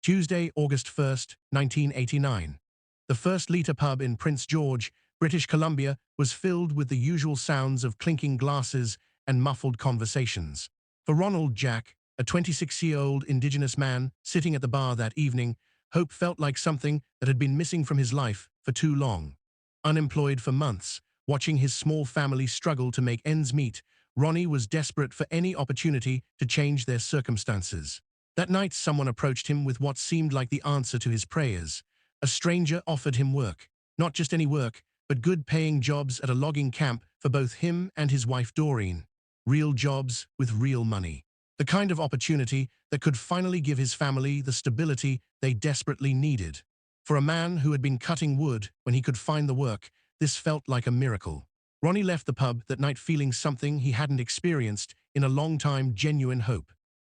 Tuesday, August 1st, 1989. The First Litre pub in Prince George, British Columbia, was filled with the usual sounds of clinking glasses and muffled conversations. For Ronald Jack, a 26-year-old Indigenous man sitting at the bar that evening, hope felt like something that had been missing from his life for too long. Unemployed for months, watching his small family struggle to make ends meet, Ronnie was desperate for any opportunity to change their circumstances. That night, someone approached him with what seemed like the answer to his prayers. A stranger offered him work. Not just any work, but good-paying jobs at a logging camp for both him and his wife Doreen. Real jobs with real money. The kind of opportunity that could finally give his family the stability they desperately needed. For a man who had been cutting wood when he could find the work, this felt like a miracle. Ronnie left the pub that night feeling something he hadn't experienced in a long time: genuine hope.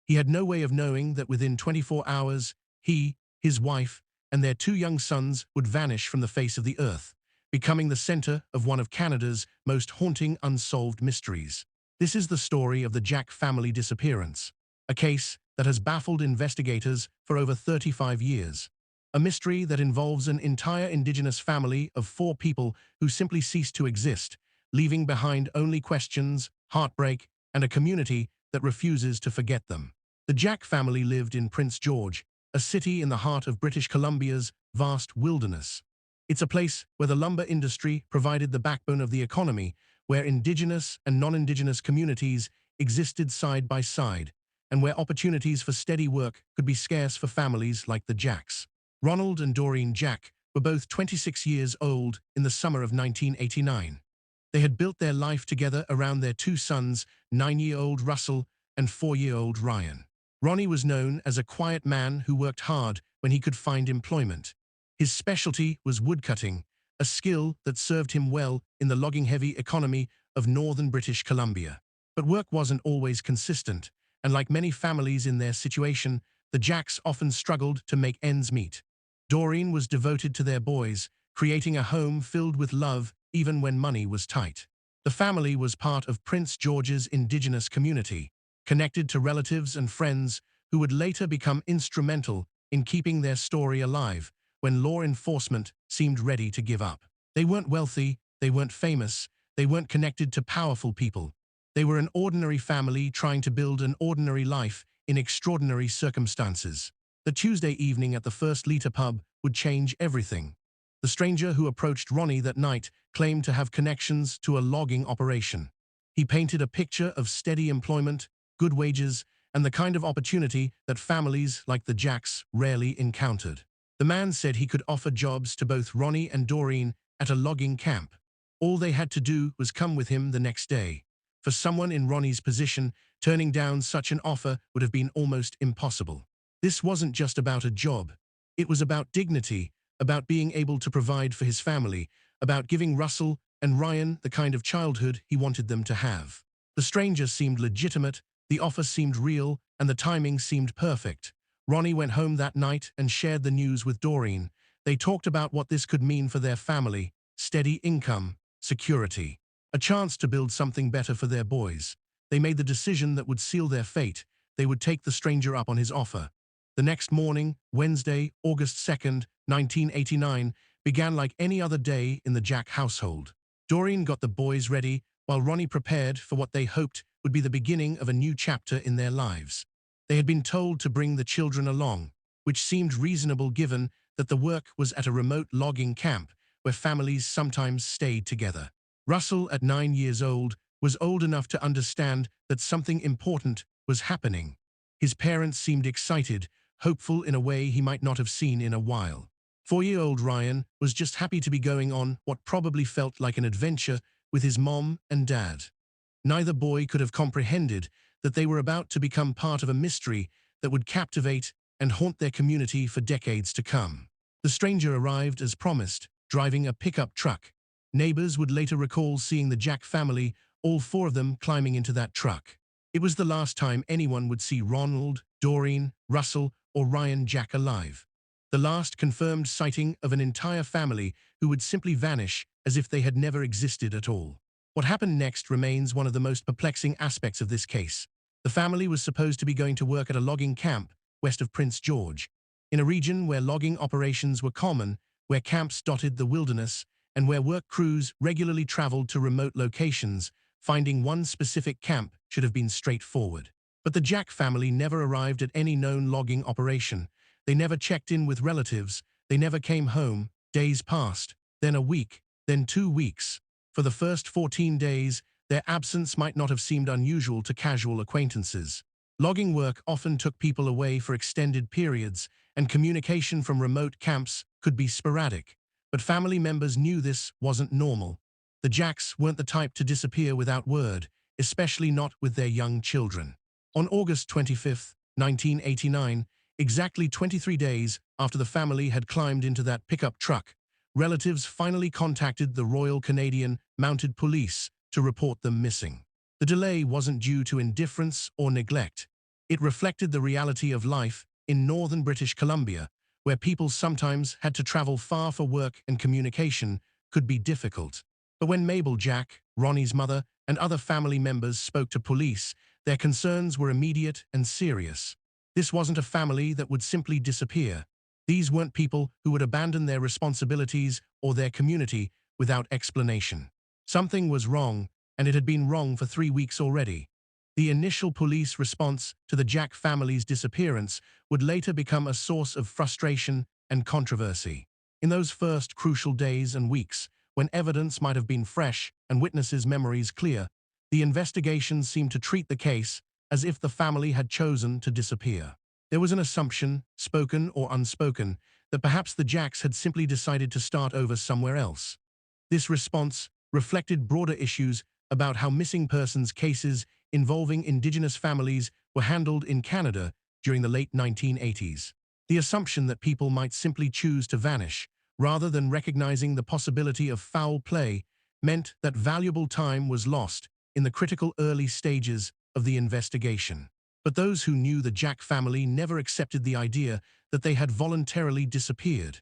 He had no way of knowing that within 24 hours, he, his wife, and their 2 young sons would vanish from the face of the earth, becoming the center of one of Canada's most haunting unsolved mysteries. This is the story of the Jack family disappearance, a case that has baffled investigators for over 35 years. A mystery that involves an entire Indigenous family of 4 people who simply ceased to exist, leaving behind only questions, heartbreak, and a community that refuses to forget them. The Jack family lived in Prince George, a city in the heart of British Columbia's vast wilderness. It's a place where the lumber industry provided the backbone of the economy, where Indigenous and non-Indigenous communities existed side by side, and where opportunities for steady work could be scarce for families like the Jacks. Ronald and Doreen Jack were both 26 years old in the summer of 1989. They had built their life together around their 2 sons, 9-year-old Russell and 4-year-old Ryan. Ronnie was known as a quiet man who worked hard when he could find employment. His specialty was woodcutting, a skill that served him well in the logging-heavy economy of northern British Columbia. But work wasn't always consistent, and like many families in their situation, the Jacks often struggled to make ends meet. Doreen was devoted to their boys, creating a home filled with love even when money was tight. The family was part of Prince George's Indigenous community, connected to relatives and friends who would later become instrumental in keeping their story alive when law enforcement seemed ready to give up. They weren't wealthy, they weren't famous, they weren't connected to powerful people. They were an ordinary family trying to build an ordinary life in extraordinary circumstances. The Tuesday evening at the First Litre pub would change everything. The stranger who approached Ronnie that night claimed to have connections to a logging operation. He painted a picture of steady employment, good wages, and the kind of opportunity that families like the Jacks rarely encountered. The man said he could offer jobs to both Ronnie and Doreen at a logging camp. All they had to do was come with him the next day. For someone in Ronnie's position, turning down such an offer would have been almost impossible. This wasn't just about a job. It was about dignity, about being able to provide for his family, about giving Russell and Ryan the kind of childhood he wanted them to have. The stranger seemed legitimate, the offer seemed real, and the timing seemed perfect. Ronnie went home that night and shared the news with Doreen. They talked about what this could mean for their family: steady income, security, a chance to build something better for their boys. They made the decision that would seal their fate. They would take the stranger up on his offer. The next morning, Wednesday, August 2nd, 1989, began like any other day in the Jack household. Doreen got the boys ready, while Ronnie prepared for what they hoped would be the beginning of a new chapter in their lives. They had been told to bring the children along, which seemed reasonable given that the work was at a remote logging camp where families sometimes stayed together. Russell, at 9 years old, was old enough to understand that something important was happening. His parents seemed excited, hopeful in a way he might not have seen in a while. 4-year-old Ryan was just happy to be going on what probably felt like an adventure with his mom and dad. Neither boy could have comprehended that they were about to become part of a mystery that would captivate and haunt their community for decades to come. The stranger arrived as promised, driving a pickup truck. Neighbors would later recall seeing the Jack family, all 4 of them climbing into that truck. It was the last time anyone would see Ronald, Doreen, Russell, or Ryan Jack alive. The last confirmed sighting of an entire family who would simply vanish as if they had never existed at all. What happened next remains one of the most perplexing aspects of this case. The family was supposed to be going to work at a logging camp west of Prince George. In a region where logging operations were common, where camps dotted the wilderness, and where work crews regularly traveled to remote locations, finding one specific camp should have been straightforward. But the Jack family never arrived at any known logging operation. They never checked in with relatives. They never came home. Days passed, then a week, then 2 weeks. For the first 14 days, their absence might not have seemed unusual to casual acquaintances. Logging work often took people away for extended periods, and communication from remote camps could be sporadic. But family members knew this wasn't normal. The Jacks weren't the type to disappear without word, especially not with their young children. On August 25, 1989, exactly 23 days after the family had climbed into that pickup truck, relatives finally contacted the Royal Canadian Mounted Police to report them missing. The delay wasn't due to indifference or neglect. It reflected the reality of life in northern British Columbia, where people sometimes had to travel far for work and communication could be difficult. But when Mabel Jack, Ronnie's mother, and other family members spoke to police, their concerns were immediate and serious. This wasn't a family that would simply disappear. These weren't people who would abandon their responsibilities or their community without explanation. Something was wrong, and it had been wrong for 3 weeks already. The initial police response to the Jack family's disappearance would later become a source of frustration and controversy. In those first crucial days and weeks, when evidence might have been fresh and witnesses' memories clear, the investigation seemed to treat the case as if the family had chosen to disappear. There was an assumption, spoken or unspoken, that perhaps the Jacks had simply decided to start over somewhere else. This response reflected broader issues about how missing persons cases involving Indigenous families were handled in Canada during the late 1980s. The assumption that people might simply choose to vanish, rather than recognizing the possibility of foul play, meant that valuable time was lost in the critical early stages of the investigation. But those who knew the Jack family never accepted the idea that they had voluntarily disappeared.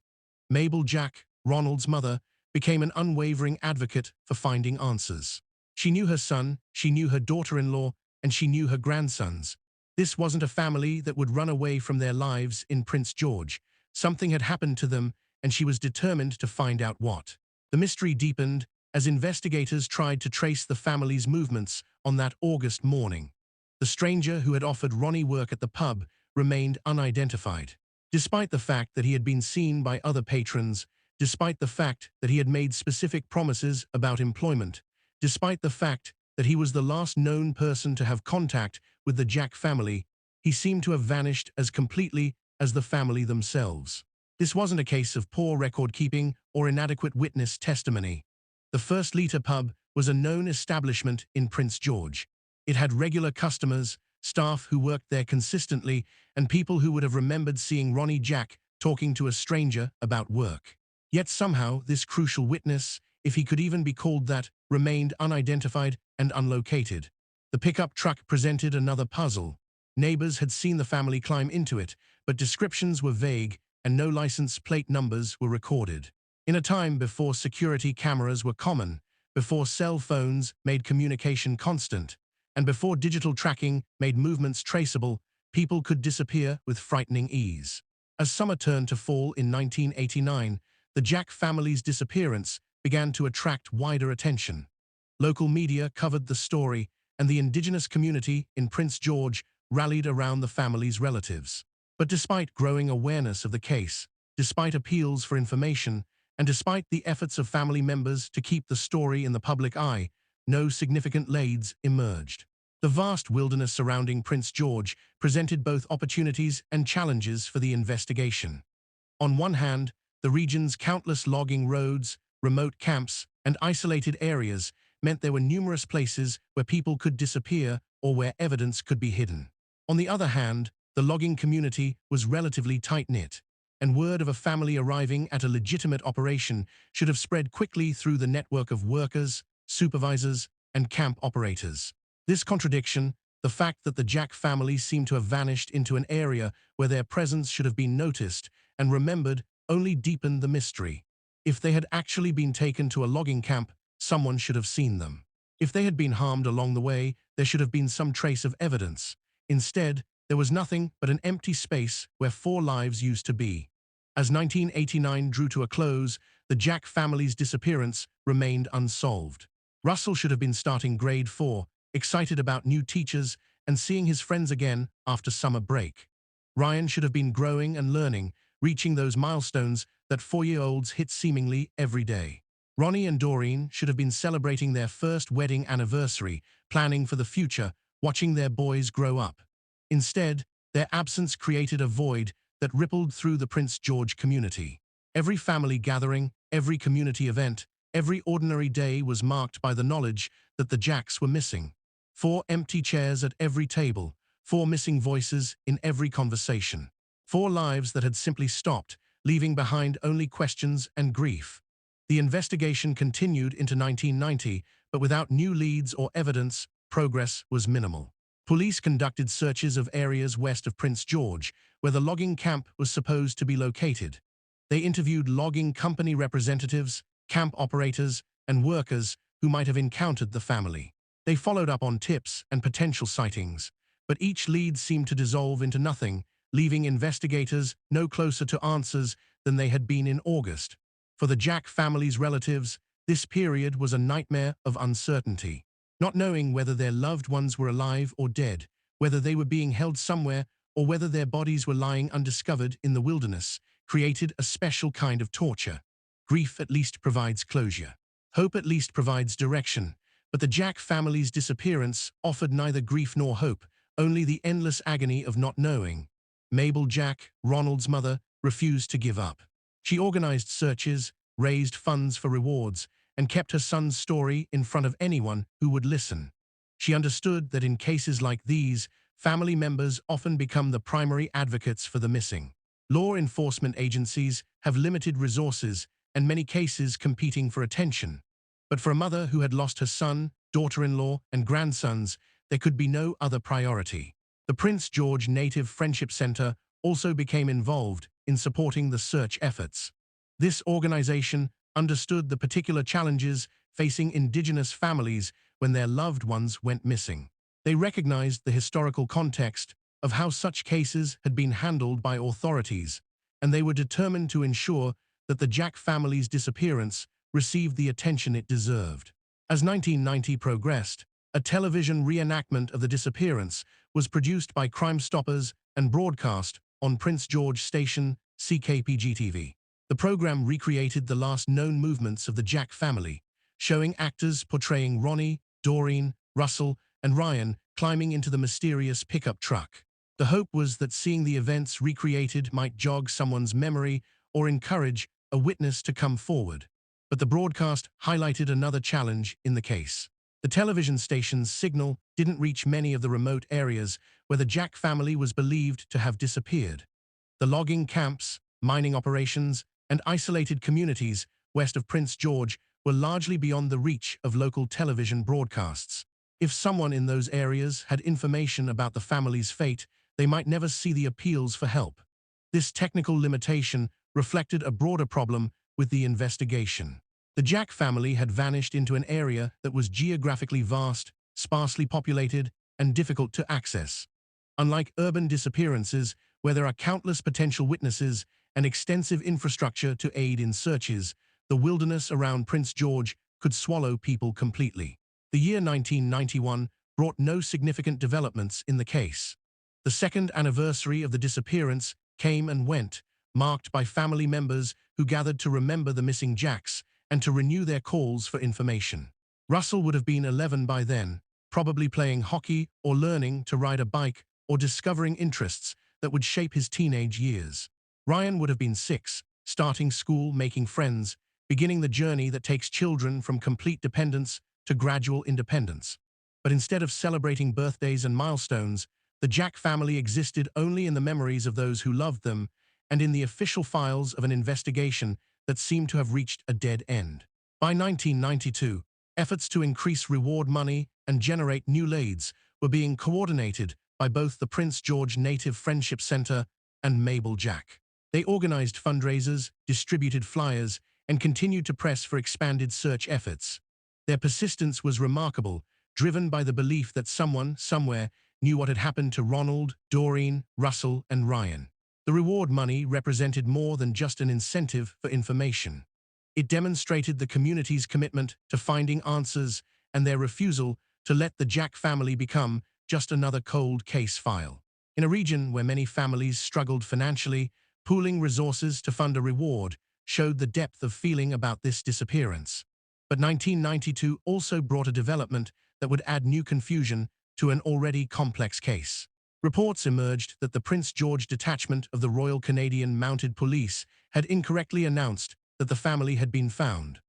Mabel Jack, Ronald's mother, became an unwavering advocate for finding answers. She knew her son, she knew her daughter-in-law, and she knew her grandsons. This wasn't a family that would run away from their lives in Prince George. Something had happened to them, and she was determined to find out what. The mystery deepened as investigators tried to trace the family's movements on that August morning. The stranger who had offered Ronnie work at the pub remained unidentified. Despite the fact that he had been seen by other patrons, despite the fact that he had made specific promises about employment, despite the fact that he was the last known person to have contact with the Jack family, he seemed to have vanished as completely as the family themselves. This wasn't a case of poor record-keeping or inadequate witness testimony. The First Liter pub was a known establishment in Prince George. It had regular customers, staff who worked there consistently, and people who would have remembered seeing Ronnie Jack talking to a stranger about work. Yet somehow this crucial witness, if he could even be called that, remained unidentified and unlocated. The pickup truck presented another puzzle. Neighbors had seen the family climb into it, but descriptions were vague and no license plate numbers were recorded. In a time before security cameras were common, before cell phones made communication constant, and before digital tracking made movements traceable, people could disappear with frightening ease. As summer turned to fall in 1989, the Jack family's disappearance began to attract wider attention. Local media covered the story, and the Indigenous community in Prince George rallied around the family's relatives. But despite growing awareness of the case, despite appeals for information, and despite the efforts of family members to keep the story in the public eye, no significant leads emerged. The vast wilderness surrounding Prince George presented both opportunities and challenges for the investigation. On one hand, the region's countless logging roads, remote camps, and isolated areas meant there were numerous places where people could disappear or where evidence could be hidden. On the other hand, the logging community was relatively tight-knit, and word of a family arriving at a legitimate operation should have spread quickly through the network of workers, supervisors, and camp operators. This contradiction, the fact that the Jack family seemed to have vanished into an area where their presence should have been noticed and remembered, only deepened the mystery. If they had actually been taken to a logging camp, someone should have seen them. If they had been harmed along the way, there should have been some trace of evidence. Instead, There was nothing but an empty space where 4 lives used to be. As 1989 drew to a close, the Jack family's disappearance remained unsolved. Russell should have been starting grade 4, excited about new teachers and seeing his friends again after summer break. Ryan should have been growing and learning, reaching those milestones that 4-year-olds hit seemingly every day. Ronnie and Doreen should have been celebrating their first wedding anniversary, planning for the future, watching their boys grow up. Instead, their absence created a void that rippled through the Prince George community. Every family gathering, every community event, every ordinary day was marked by the knowledge that the Jacks were missing. 4 empty chairs at every table, 4 missing voices in every conversation. 4 lives that had simply stopped, leaving behind only questions and grief. The investigation continued into 1990, but without new leads or evidence, progress was minimal. Police conducted searches of areas west of Prince George, where the logging camp was supposed to be located. They interviewed logging company representatives, camp operators, and workers who might have encountered the family. They followed up on tips and potential sightings, but each lead seemed to dissolve into nothing, leaving investigators no closer to answers than they had been in August. For the Jack family's relatives, this period was a nightmare of uncertainty. Not knowing whether their loved ones were alive or dead, whether they were being held somewhere, or whether their bodies were lying undiscovered in the wilderness, created a special kind of torture. Grief at least provides closure. Hope at least provides direction. But the Jack family's disappearance offered neither grief nor hope, only the endless agony of not knowing. Mabel Jack, Ronald's mother, refused to give up. She organized searches, raised funds for rewards, and kept her son's story in front of anyone who would listen. She understood that in cases like these, family members often become the primary advocates for the missing. Law enforcement agencies have limited resources and many cases competing for attention. But for a mother who had lost her son, daughter-in-law, and grandsons, there could be no other priority. The Prince George Native Friendship Center also became involved in supporting the search efforts. This organization understood the particular challenges facing indigenous families when their loved ones went missing. They recognized the historical context of how such cases had been handled by authorities, and they were determined to ensure that the Jack family's disappearance received the attention it deserved. As 1990 progressed, a television reenactment of the disappearance was produced by Crime Stoppers and broadcast on Prince George Station CKPG-TV. The program recreated the last known movements of the Jack family, showing actors portraying Ronnie, Doreen, Russell, and Ryan climbing into the mysterious pickup truck. The hope was that seeing the events recreated might jog someone's memory or encourage a witness to come forward. But the broadcast highlighted another challenge in the case. The television station's signal didn't reach many of the remote areas where the Jack family was believed to have disappeared. The logging camps, mining operations, and isolated communities west of Prince George were largely beyond the reach of local television broadcasts. If someone in those areas had information about the family's fate, they might never see the appeals for help. This technical limitation reflected a broader problem with the investigation. The Jack family had vanished into an area that was geographically vast, sparsely populated, and difficult to access. Unlike urban disappearances, where there are countless potential witnesses and extensive infrastructure to aid in searches, the wilderness around Prince George could swallow people completely. The year 1991 brought no significant developments in the case. The second anniversary of the disappearance came and went, marked by family members who gathered to remember the missing Jacks and to renew their calls for information. Russell would have been 11 by then, probably playing hockey or learning to ride a bike or discovering interests that would shape his teenage years. Ryan would have been 6, starting school, making friends, beginning the journey that takes children from complete dependence to gradual independence. But instead of celebrating birthdays and milestones, the Jack family existed only in the memories of those who loved them and in the official files of an investigation that seemed to have reached a dead end. By 1992, efforts to increase reward money and generate new leads were being coordinated by both the Prince George Native Friendship Center and Mabel Jack. They organized fundraisers, distributed flyers, and continued to press for expanded search efforts. Their persistence was remarkable, driven by the belief that someone, somewhere, knew what had happened to Ronald, Doreen, Russell, and Ryan. The reward money represented more than just an incentive for information. It demonstrated the community's commitment to finding answers and their refusal to let the Jack family become just another cold case file. In a region where many families struggled financially, pooling resources to fund a reward showed the depth of feeling about this disappearance. But 1992 also brought a development that would add new confusion to an already complex case. Reports emerged that the Prince George Detachment of the Royal Canadian Mounted Police had incorrectly announced that the family had been found.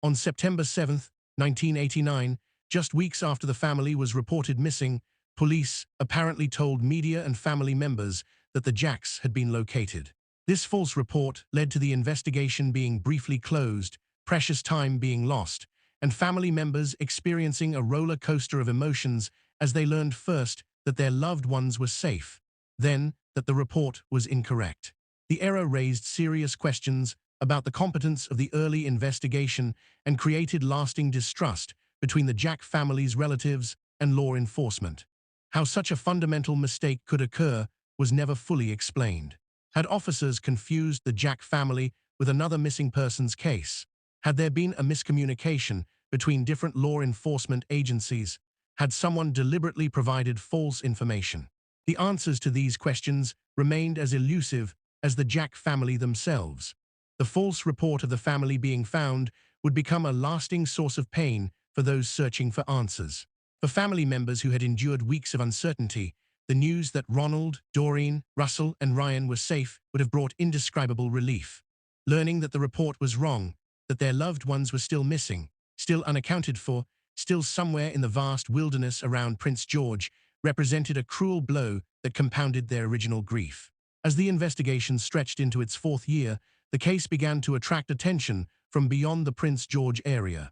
On September 7, 1989, just weeks after the family was reported missing, police apparently told media and family members that the Jacks had been located. This false report led to the investigation being briefly closed, precious time being lost, and family members experiencing a roller coaster of emotions as they learned first that their loved ones were safe, then that the report was incorrect. The error raised serious questions about the competence of the early investigation and created lasting distrust between the Jack family's relatives and law enforcement. How such a fundamental mistake could occur was never fully explained. Had officers confused the Jack family with another missing persons case? Had there been a miscommunication between different law enforcement agencies? Had someone deliberately provided false information? The answers to these questions remained as elusive as the Jack family themselves. The false report of the family being found would become a lasting source of pain for those searching for answers. For family members who had endured weeks of uncertainty, the news that Ronald, Doreen, Russell, and Ryan were safe would have brought indescribable relief. Learning that the report was wrong, that their loved ones were still missing, still unaccounted for, still somewhere in the vast wilderness around Prince George, represented a cruel blow that compounded their original grief. As the investigation stretched into its fourth year, the case began to attract attention from beyond the Prince George area.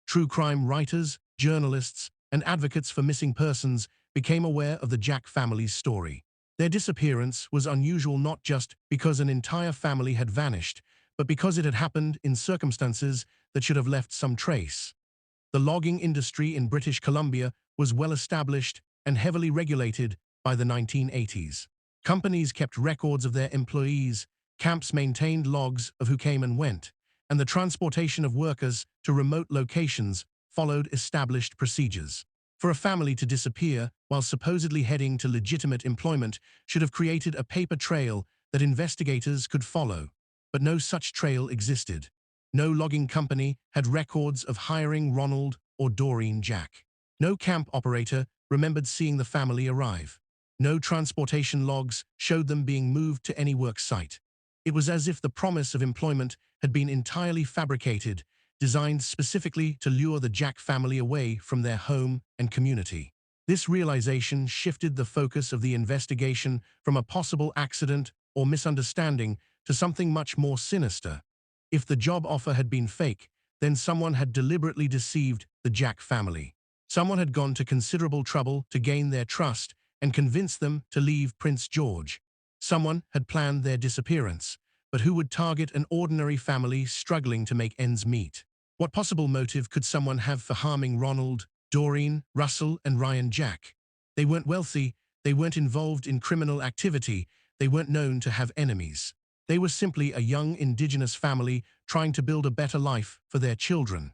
True crime writers, journalists, and advocates for missing persons became aware of the Jack family's story. Their disappearance was unusual not just because an entire family had vanished, but because it had happened in circumstances that should have left some trace. The logging industry in British Columbia was well established and heavily regulated by the 1980s. Companies kept records of their employees, camps maintained logs of who came and went, and the transportation of workers to remote locations followed established procedures. For a family to disappear while supposedly heading to legitimate employment should have created a paper trail that investigators could follow. But no such trail existed. No logging company had records of hiring Ronald or Doreen Jack. No camp operator remembered seeing the family arrive. No transportation logs showed them being moved to any work site. It was as if the promise of employment had been entirely fabricated, designed specifically to lure the Jack family away from their home and community. This realization shifted the focus of the investigation from a possible accident or misunderstanding to something much more sinister. If the job offer had been fake, then someone had deliberately deceived the Jack family. Someone had gone to considerable trouble to gain their trust and convince them to leave Prince George. Someone had planned their disappearance, but who would target an ordinary family struggling to make ends meet? What possible motive could someone have for harming Ronald, Doreen, Russell, and Ryan Jack? They weren't wealthy, they weren't involved in criminal activity, they weren't known to have enemies. They were simply a young Indigenous family trying to build a better life for their children.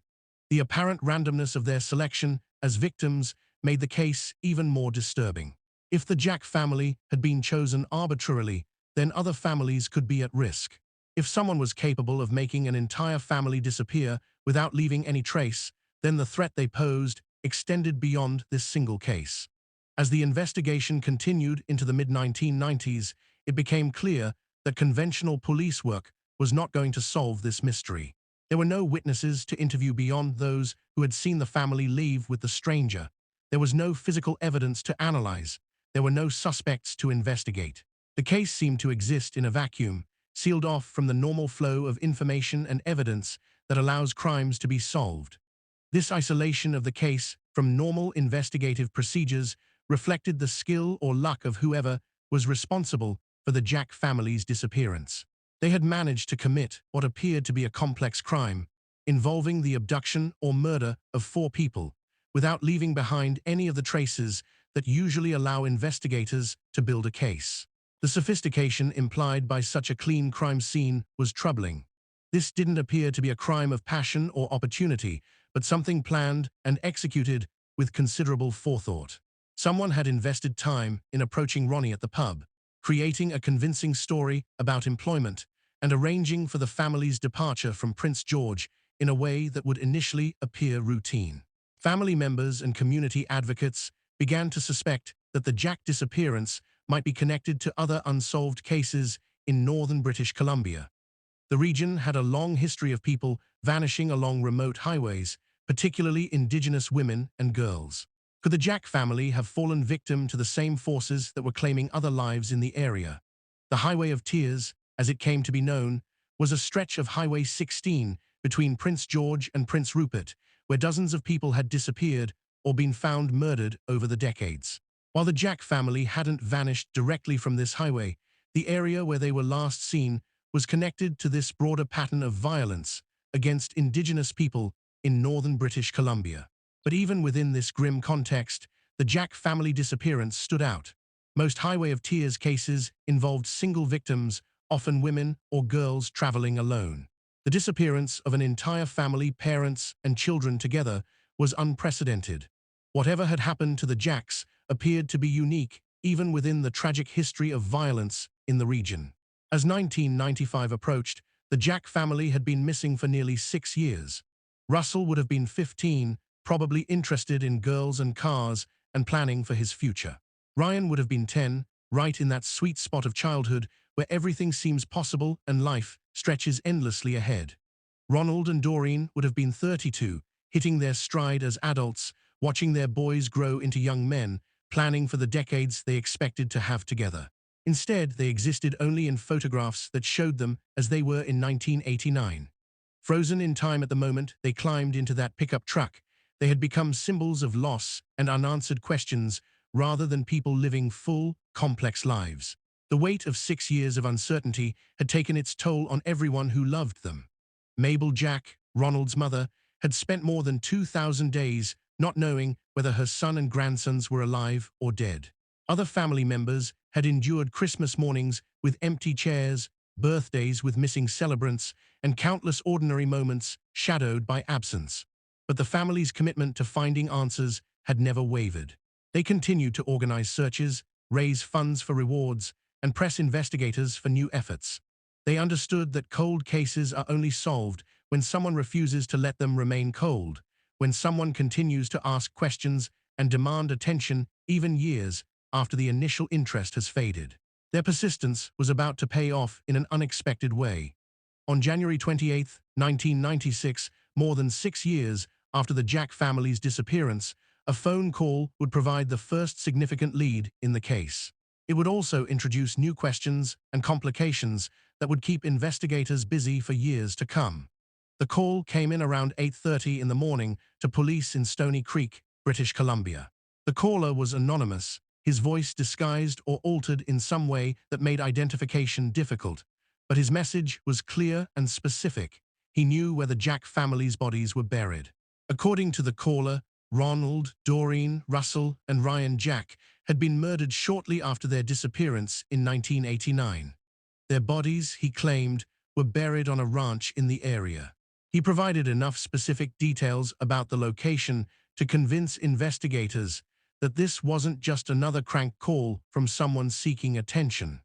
The apparent randomness of their selection as victims made the case even more disturbing. If the Jack family had been chosen arbitrarily, then other families could be at risk. If someone was capable of making an entire family disappear without leaving any trace, then the threat they posed extended beyond this single case. As the investigation continued into the mid-1990s, it became clear that conventional police work was not going to solve this mystery. There were no witnesses to interview beyond those who had seen the family leave with the stranger. There was no physical evidence to analyze. There were no suspects to investigate. The case seemed to exist in a vacuum, sealed off from the normal flow of information and evidence that allows crimes to be solved. This isolation of the case from normal investigative procedures reflected the skill or luck of whoever was responsible for the Jack family's disappearance. They had managed to commit what appeared to be a complex crime, involving the abduction or murder of 4 people, without leaving behind any of the traces that usually allow investigators to build a case. The sophistication implied by such a clean crime scene was troubling. This didn't appear to be a crime of passion or opportunity, but something planned and executed with considerable forethought. Someone had invested time in approaching Ronnie at the pub, creating a convincing story about employment, and arranging for the family's departure from Prince George in a way that would initially appear routine. Family members and community advocates began to suspect that the Jack disappearance might be connected to other unsolved cases in northern British Columbia. The region had a long history of people vanishing along remote highways, particularly Indigenous women and girls. Could the Jack family have fallen victim to the same forces that were claiming other lives in the area? The Highway of Tears, as it came to be known, was a stretch of Highway 16 between Prince George and Prince Rupert, where dozens of people had disappeared or been found murdered over the decades. While the Jack family hadn't vanished directly from this highway, the area where they were last seen was connected to this broader pattern of violence against Indigenous people in northern British Columbia. But even within this grim context, the Jack family disappearance stood out. Most Highway of Tears cases involved single victims, often women or girls traveling alone. The disappearance of an entire family, parents and children together, was unprecedented. Whatever had happened to the Jacks appeared to be unique even within the tragic history of violence in the region. As 1995 approached, the Jack family had been missing for nearly 6 years. Russell would have been 15, probably interested in girls and cars and planning for his future. Ryan would have been 10, right in that sweet spot of childhood where everything seems possible and life stretches endlessly ahead. Ronald and Doreen would have been 32, hitting their stride as adults, watching their boys grow into young men, planning for the decades they expected to have together. Instead, they existed only in photographs that showed them as they were in 1989. Frozen in time at the moment they climbed into that pickup truck, they had become symbols of loss and unanswered questions rather than people living full, complex lives. The weight of 6 years of uncertainty had taken its toll on everyone who loved them. Mabel Jack, Ronald's mother, had spent more than 2,000 days not knowing whether her son and grandsons were alive or dead. Other family members had endured Christmas mornings with empty chairs, birthdays with missing celebrants, and countless ordinary moments shadowed by absence. But the family's commitment to finding answers had never wavered. They continued to organize searches, raise funds for rewards, and press investigators for new efforts. They understood that cold cases are only solved when someone refuses to let them remain cold, when someone continues to ask questions and demand attention even years after the initial interest has faded. Their persistence was about to pay off in an unexpected way. On January 28, 1996, more than 6 years after the Jack family's disappearance, a phone call would provide the first significant lead in the case. It would also introduce new questions and complications that would keep investigators busy for years to come. The call came in around 8:30 in the morning to police in Stony Creek, British Columbia. The caller was anonymous, his voice disguised or altered in some way that made identification difficult. But his message was clear and specific. He knew where the Jack family's bodies were buried. According to the caller, Ronald, Doreen, Russell, and Ryan Jack had been murdered shortly after their disappearance in 1989. Their bodies, he claimed, were buried on a ranch in the area. He provided enough specific details about the location to convince investigators that this wasn't just another crank call from someone seeking attention.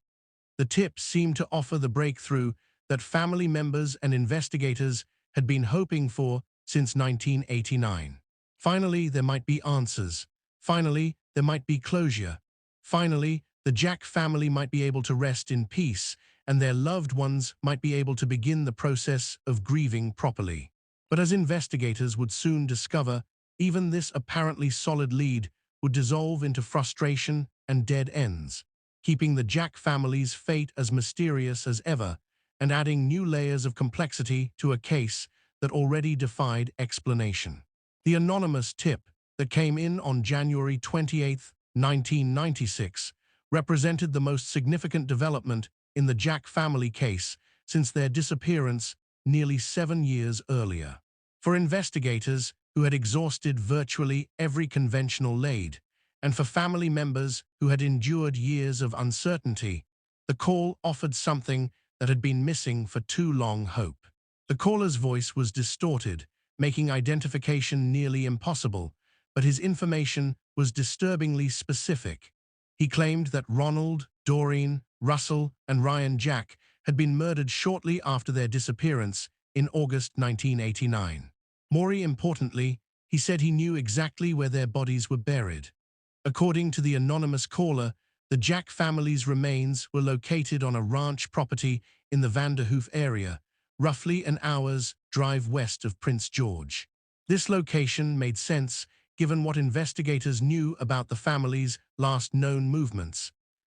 The tip seemed to offer the breakthrough that family members and investigators had been hoping for since 1989. Finally, there might be answers. Finally, there might be closure. Finally, the Jack family might be able to rest in peace, and their loved ones might be able to begin the process of grieving properly. But as investigators would soon discover, even this apparently solid lead would dissolve into frustration and dead ends, keeping the Jack family's fate as mysterious as ever and adding new layers of complexity to a case that already defied explanation. The anonymous tip that came in on January 28, 1996, represented the most significant development in the Jack family case since their disappearance nearly 7 years earlier. For investigators who had exhausted virtually every conventional lead, and for family members who had endured years of uncertainty, the call offered something that had been missing for too long: hope. The caller's voice was distorted, making identification nearly impossible, but his information was disturbingly specific. He claimed that Ronald, Doreen, Russell, and Ryan Jack had been murdered shortly after their disappearance in August 1989. More importantly, he said he knew exactly where their bodies were buried. According to the anonymous caller, the Jack family's remains were located on a ranch property in the Vanderhoof area, roughly an hour's drive west of Prince George. This location made sense given what investigators knew about the family's last known movements.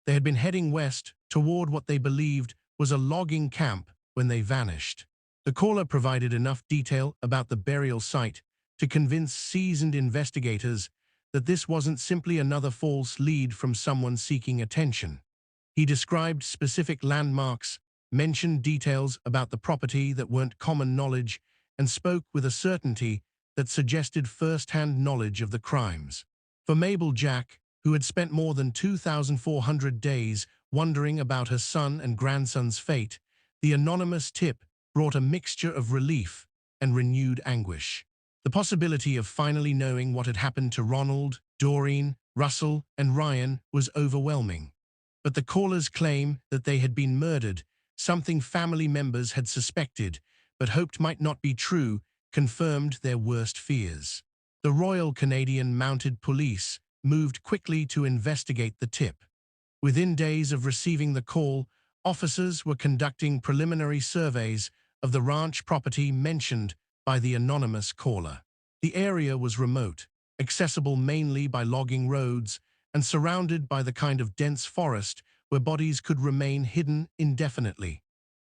They had been heading west toward what they believed was a logging camp when they vanished. The caller provided enough detail about the burial site to convince seasoned investigators that this wasn't simply another false lead from someone seeking attention. He described specific landmarks, mentioned details about the property that weren't common knowledge, and spoke with a certainty that suggested first-hand knowledge of the crimes. For Mabel Jack, who had spent more than 2,400 days wondering about her son and grandson's fate, the anonymous tip brought a mixture of relief and renewed anguish. The possibility of finally knowing what had happened to Ronald, Doreen, Russell, and Ryan was overwhelming. But the caller's claim that they had been murdered, something family members had suspected but hoped might not be true, confirmed their worst fears. The Royal Canadian Mounted Police moved quickly to investigate the tip. Within days of receiving the call, officers were conducting preliminary surveys of the ranch property mentioned by the anonymous caller. The area was remote, accessible mainly by logging roads, and surrounded by the kind of dense forest where bodies could remain hidden indefinitely.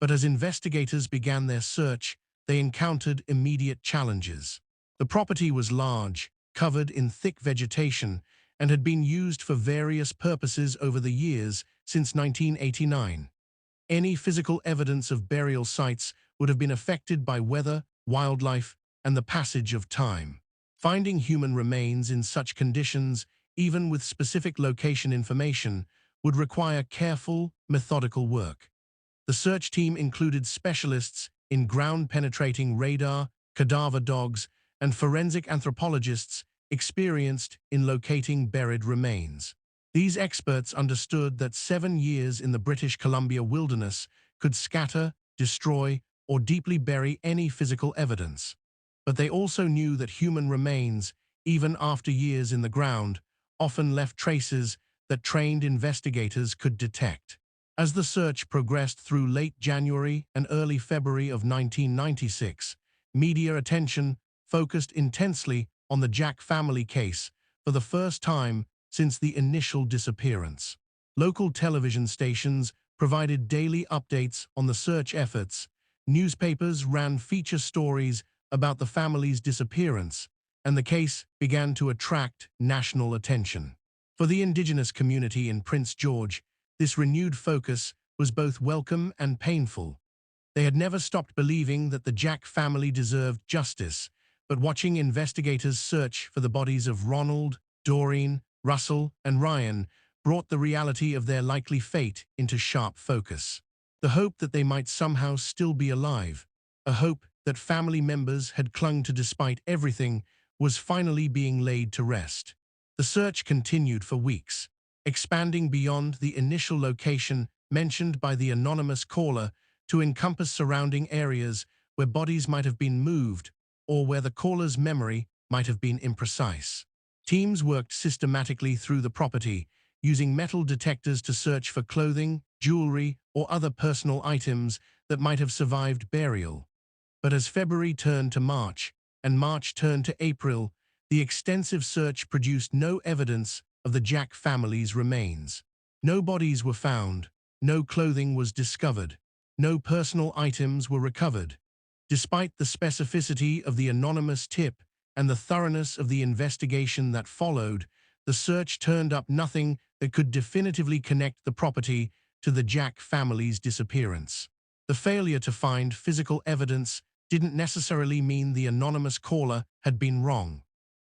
But as investigators began their search, they encountered immediate challenges. The property was large, covered in thick vegetation, and had been used for various purposes over the years since 1989. Any physical evidence of burial sites would have been affected by weather, wildlife, and the passage of time. Finding human remains in such conditions, even with specific location information, would require careful, methodical work. The search team included specialists in ground-penetrating radar, cadaver dogs, and forensic anthropologists experienced in locating buried remains. These experts understood that 7 years in the British Columbia wilderness could scatter, destroy, or deeply bury any physical evidence. But they also knew that human remains, even after years in the ground, often left traces that trained investigators could detect. As the search progressed through late January and early February of 1996, media attention focused intensely on the Jack family case for the first time since the initial disappearance. Local television stations provided daily updates on the search efforts, newspapers ran feature stories about the family's disappearance, and the case began to attract national attention. For the Indigenous community in Prince George, this renewed focus was both welcome and painful. They had never stopped believing that the Jack family deserved justice, but watching investigators search for the bodies of Ronald, Doreen, Russell, and Ryan brought the reality of their likely fate into sharp focus. The hope that they might somehow still be alive, a hope that family members had clung to despite everything, was finally being laid to rest. The search continued for weeks, expanding beyond the initial location mentioned by the anonymous caller to encompass surrounding areas where bodies might have been moved or where the caller's memory might have been imprecise. Teams worked systematically through the property, using metal detectors to search for clothing, jewelry, or other personal items that might have survived burial. But as February turned to March, and March turned to April, the extensive search produced no evidence of the Jack family's remains. No bodies were found, no clothing was discovered, no personal items were recovered. Despite the specificity of the anonymous tip and the thoroughness of the investigation that followed, the search turned up nothing that could definitively connect the property to the Jack family's disappearance. The failure to find physical evidence didn't necessarily mean the anonymous caller had been wrong.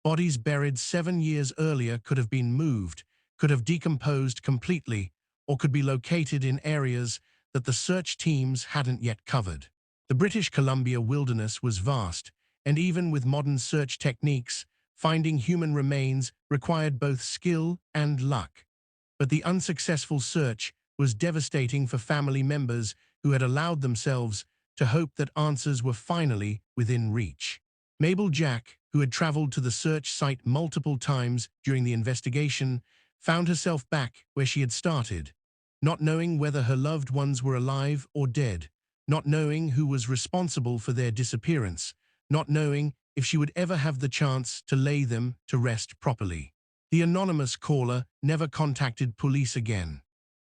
Bodies buried 7 years earlier could have been moved, could have decomposed completely, or could be located in areas that the search teams hadn't yet covered. The British Columbia wilderness was vast, and even with modern search techniques, finding human remains required both skill and luck. But the unsuccessful search was devastating for family members who had allowed themselves to hope that answers were finally within reach. Mabel Jack, who had traveled to the search site multiple times during the investigation, found herself back where she had started, not knowing whether her loved ones were alive or dead, not knowing who was responsible for their disappearance, not knowing if she would ever have the chance to lay them to rest properly. The anonymous caller never contacted police again.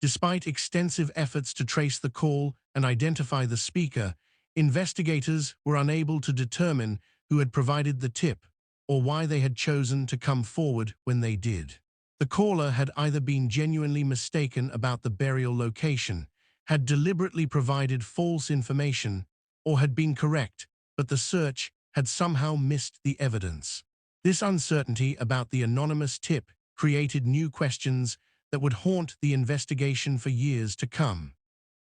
Despite extensive efforts to trace the call and identify the speaker, investigators were unable to determine who had provided the tip or why they had chosen to come forward when they did. The caller had either been genuinely mistaken about the burial location, had deliberately provided false information, or had been correct, but the search had somehow missed the evidence. This uncertainty about the anonymous tip created new questions that would haunt the investigation for years to come.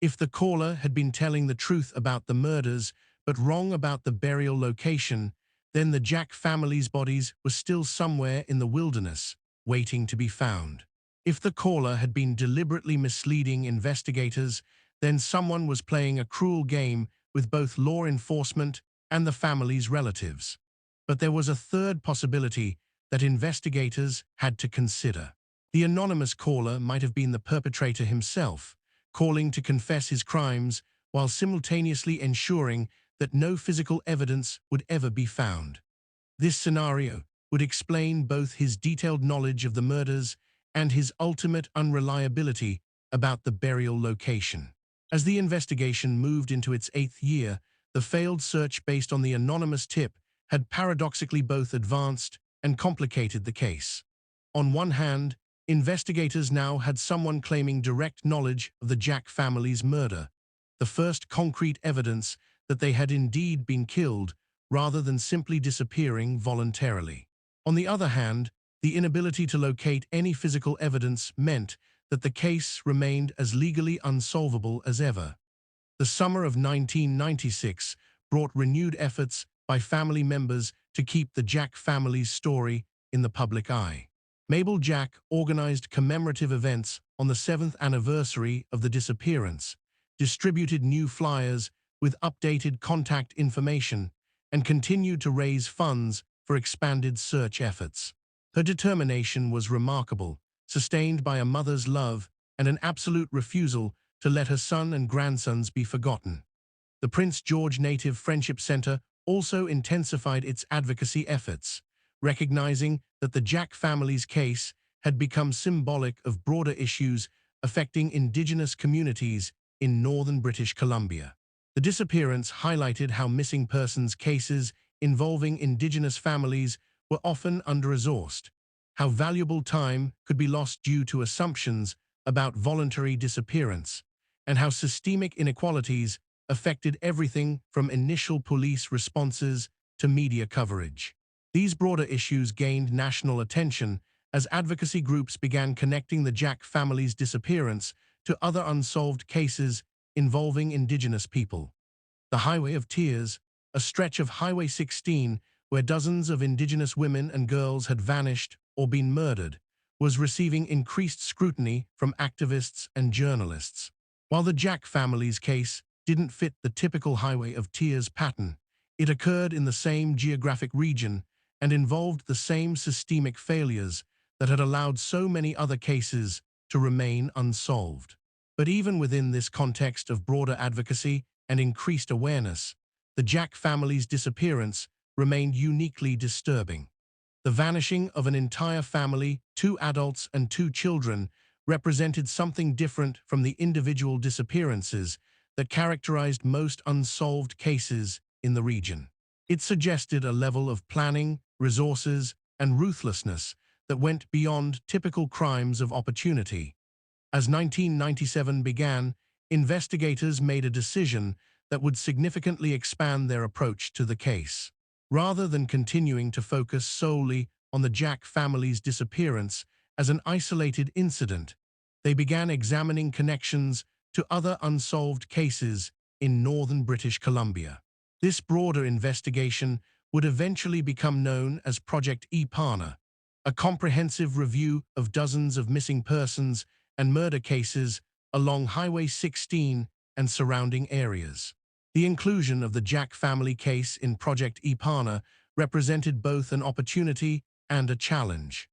If the caller had been telling the truth about the murders but wrong about the burial location, then the Jack family's bodies were still somewhere in the wilderness, waiting to be found. If the caller had been deliberately misleading investigators, then someone was playing a cruel game with both law enforcement and the family's relatives. But there was a third possibility that investigators had to consider. The anonymous caller might have been the perpetrator himself, calling to confess his crimes while simultaneously ensuring that no physical evidence would ever be found. This scenario would explain both his detailed knowledge of the murders and his ultimate unreliability about the burial location. As the investigation moved into its 8th year, the failed search based on the anonymous tip had paradoxically both advanced and complicated the case. On one hand, investigators now had someone claiming direct knowledge of the Jack family's murder, the first concrete evidence that they had indeed been killed rather than simply disappearing voluntarily. On the other hand, the inability to locate any physical evidence meant that the case remained as legally unsolvable as ever. The summer of 1996 brought renewed efforts by family members to keep the Jack family's story in the public eye. Mabel Jack organized commemorative events on the 7th anniversary of the disappearance, distributed new flyers with updated contact information, and continued to raise funds for expanded search efforts. Her determination was remarkable, sustained by a mother's love and an absolute refusal to let her son and grandsons be forgotten. The Prince George Native Friendship Center also intensified its advocacy efforts, recognizing that the Jack family's case had become symbolic of broader issues affecting Indigenous communities in northern British Columbia. The disappearance highlighted how missing persons cases involving Indigenous families were often under-resourced, how valuable time could be lost due to assumptions about voluntary disappearance, and how systemic inequalities affected everything from initial police responses to media coverage. These broader issues gained national attention as advocacy groups began connecting the Jack family's disappearance to other unsolved cases involving Indigenous people. The Highway of Tears, a stretch of Highway 16 where dozens of Indigenous women and girls had vanished or been murdered, was receiving increased scrutiny from activists and journalists. While the Jack family's case didn't fit the typical Highway of Tears pattern, it occurred in the same geographic region and involved the same systemic failures that had allowed so many other cases to remain unsolved. But even within this context of broader advocacy and increased awareness, the Jack family's disappearance remained uniquely disturbing. The vanishing of an entire family, 2 adults and 2 children, represented something different from the individual disappearances that characterized most unsolved cases in the region. It suggested a level of planning, resources, and ruthlessness that went beyond typical crimes of opportunity. As 1997 began, investigators made a decision that would significantly expand their approach to the case. Rather than continuing to focus solely on the Jack family's disappearance as an isolated incident, they began examining connections to other unsolved cases in northern British Columbia. This broader investigation would eventually become known as Project Epana, a comprehensive review of dozens of missing persons and murder cases along Highway 16 and surrounding areas. The inclusion of the Jack family case in Project Epana represented both an opportunity and a challenge.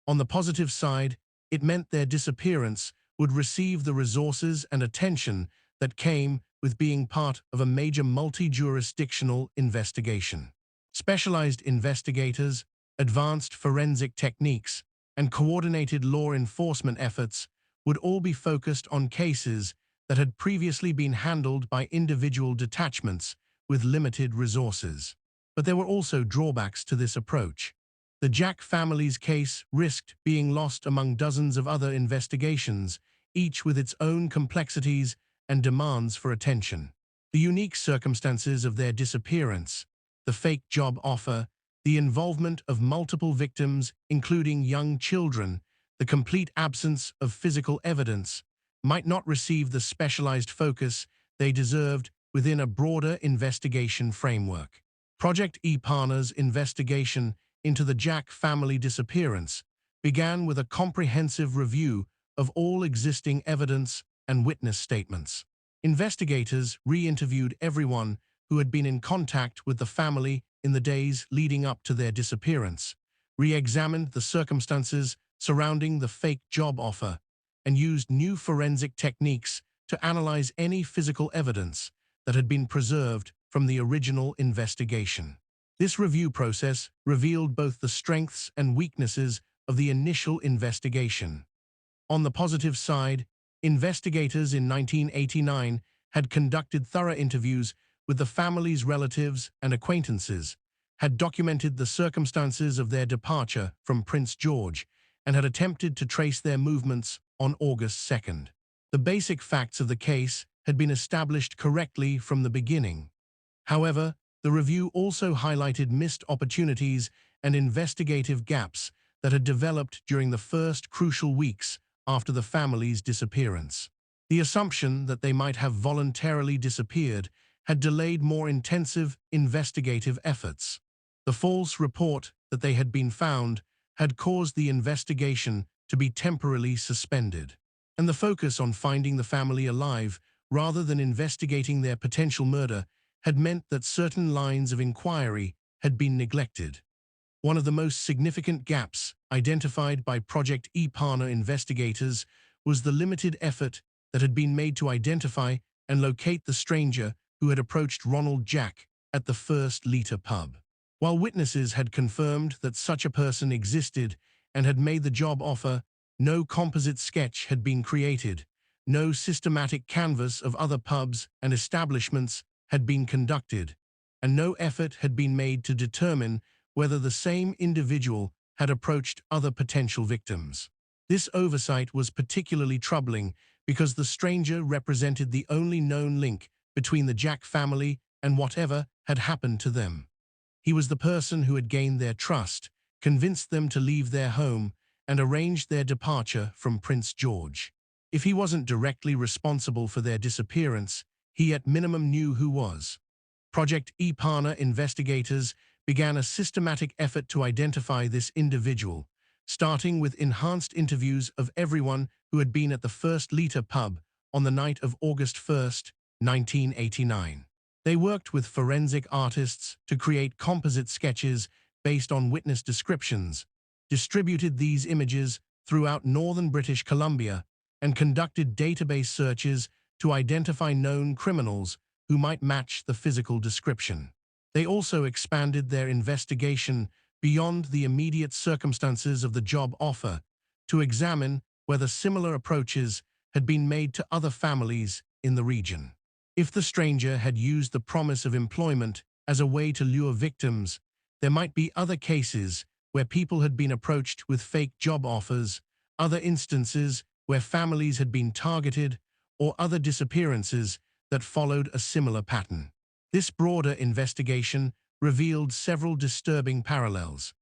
On the positive side, it meant their disappearance would receive the resources and attention that came with being part of a major multi-jurisdictional investigation. Specialized investigators, advanced forensic techniques, and coordinated law enforcement efforts would all be focused on cases that had previously been handled by individual detachments with limited resources. But there were also drawbacks to this approach. The Jack family's case risked being lost among dozens of other investigations, each with its own complexities and demands for attention. The unique circumstances of their disappearance, the fake job offer, the involvement of multiple victims, including young children, the complete absence of physical evidence, might not receive the specialized focus they deserved within a broader investigation framework. Project Epana's investigation into the Jack family disappearance began with a comprehensive review of all existing evidence and witness statements. Investigators re-interviewed everyone who had been in contact with the family in the days leading up to their disappearance, re-examined the circumstances surrounding the fake job offer, and used new forensic techniques to analyze any physical evidence that had been preserved from the original investigation. This review process revealed both the strengths and weaknesses of the initial investigation. On the positive side, investigators in 1989 had conducted thorough interviews with the family's relatives and acquaintances, had documented the circumstances of their departure from Prince George, and had attempted to trace their movements on August 2nd. The basic facts of the case had been established correctly from the beginning. However, the review also highlighted missed opportunities and investigative gaps that had developed during the first crucial weeks after the family's disappearance. The assumption that they might have voluntarily disappeared had delayed more intensive investigative efforts. The false report that they had been found had caused the investigation to be temporarily suspended, and the focus on finding the family alive rather than investigating their potential murder had meant that certain lines of inquiry had been neglected. One of the most significant gaps identified by Project Epana investigators was the limited effort that had been made to identify and locate the stranger who had approached Ronald Jack at the First Liter pub. While witnesses had confirmed that such a person existed and had made the job offer, no composite sketch had been created, no systematic canvass of other pubs and establishments had been conducted, and no effort had been made to determine whether the same individual had approached other potential victims. This oversight was particularly troubling because the stranger represented the only known link between the Jack family and whatever had happened to them. He was the person who had gained their trust, convinced them to leave their home, and arranged their departure from Prince George. If he wasn't directly responsible for their disappearance, he at minimum knew who was. Project Epana investigators began a systematic effort to identify this individual, starting with enhanced interviews of everyone who had been at the First Liter pub on the night of August 1st, 1989. They worked with forensic artists to create composite sketches based on witness descriptions, distributed these images throughout northern British Columbia, and conducted database searches to identify known criminals who might match the physical description. They also expanded their investigation beyond the immediate circumstances of the job offer to examine whether similar approaches had been made to other families in the region. If the stranger had used the promise of employment as a way to lure victims, there might be other cases where people had been approached with fake job offers, other instances where families had been targeted, or other disappearances that followed a similar pattern. This broader investigation revealed several disturbing parallels.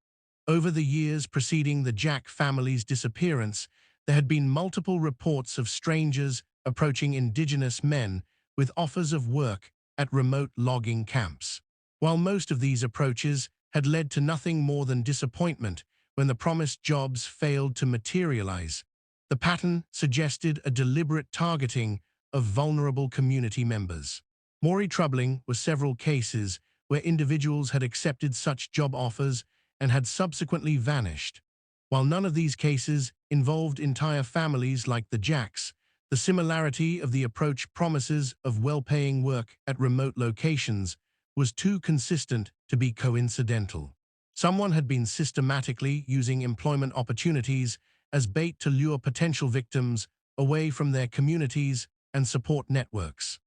Over the years preceding the Jack family's disappearance, there had been multiple reports of strangers approaching indigenous men with offers of work at remote logging camps. While most of these approaches had led to nothing more than disappointment when the promised jobs failed to materialize, the pattern suggested a deliberate targeting of vulnerable community members. More troubling were several cases where individuals had accepted such job offers and had subsequently vanished. While none of these cases involved entire families like the Jacks, the similarity of the approach promises of well-paying work at remote locations was too consistent to be coincidental. Someone had been systematically using employment opportunities as bait to lure potential victims away from their communities and support networks.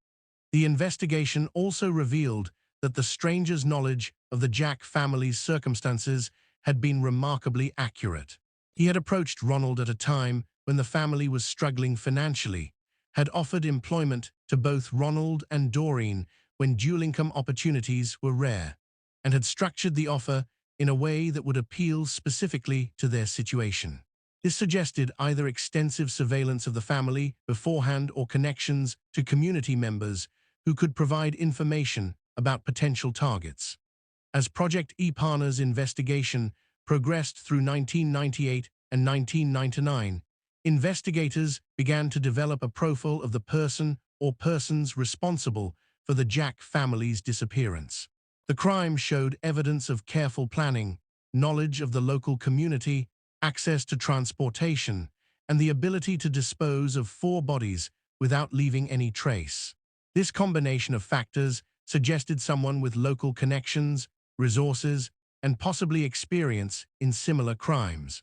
The investigation also revealed that the stranger's knowledge of the Jack family's circumstances had been remarkably accurate. He had approached Ronald at a time when the family was struggling financially, had offered employment to both Ronald and Doreen when dual-income opportunities were rare, and had structured the offer in a way that would appeal specifically to their situation. This suggested either extensive surveillance of the family beforehand or connections to community members who could provide information about potential targets. As Project Ipana's investigation progressed through 1998 and 1999, investigators began to develop a profile of the person or persons responsible for the Jack family's disappearance. The crime showed evidence of careful planning, knowledge of the local community, access to transportation, and the ability to dispose of 4 bodies without leaving any trace. This combination of factors suggested someone with local connections, resources, and possibly experience in similar crimes.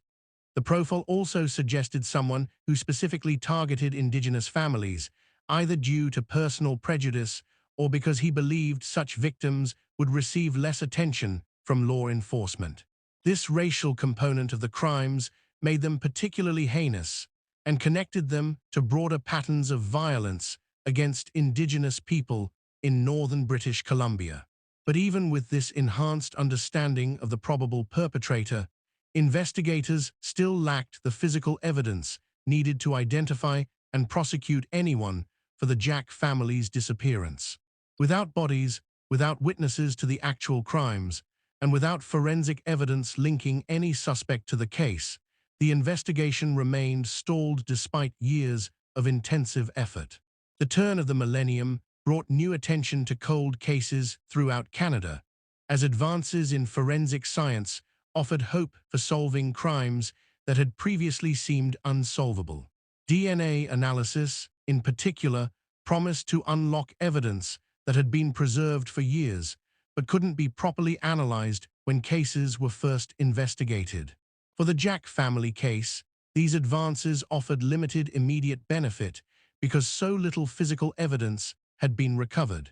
The profile also suggested someone who specifically targeted indigenous families, either due to personal prejudice or because he believed such victims would receive less attention from law enforcement. This racial component of the crimes made them particularly heinous and connected them to broader patterns of violence against indigenous people in northern British Columbia. But even with this enhanced understanding of the probable perpetrator, investigators still lacked the physical evidence needed to identify and prosecute anyone for the Jack family's disappearance. Without bodies, without witnesses to the actual crimes, and without forensic evidence linking any suspect to the case, the investigation remained stalled despite years of intensive effort. The turn of the millennium brought new attention to cold cases throughout Canada, as advances in forensic science offered hope for solving crimes that had previously seemed unsolvable. DNA analysis, in particular, promised to unlock evidence that had been preserved for years, but couldn't be properly analyzed when cases were first investigated. For the Jack family case, these advances offered limited immediate benefit because so little physical evidence had been recovered.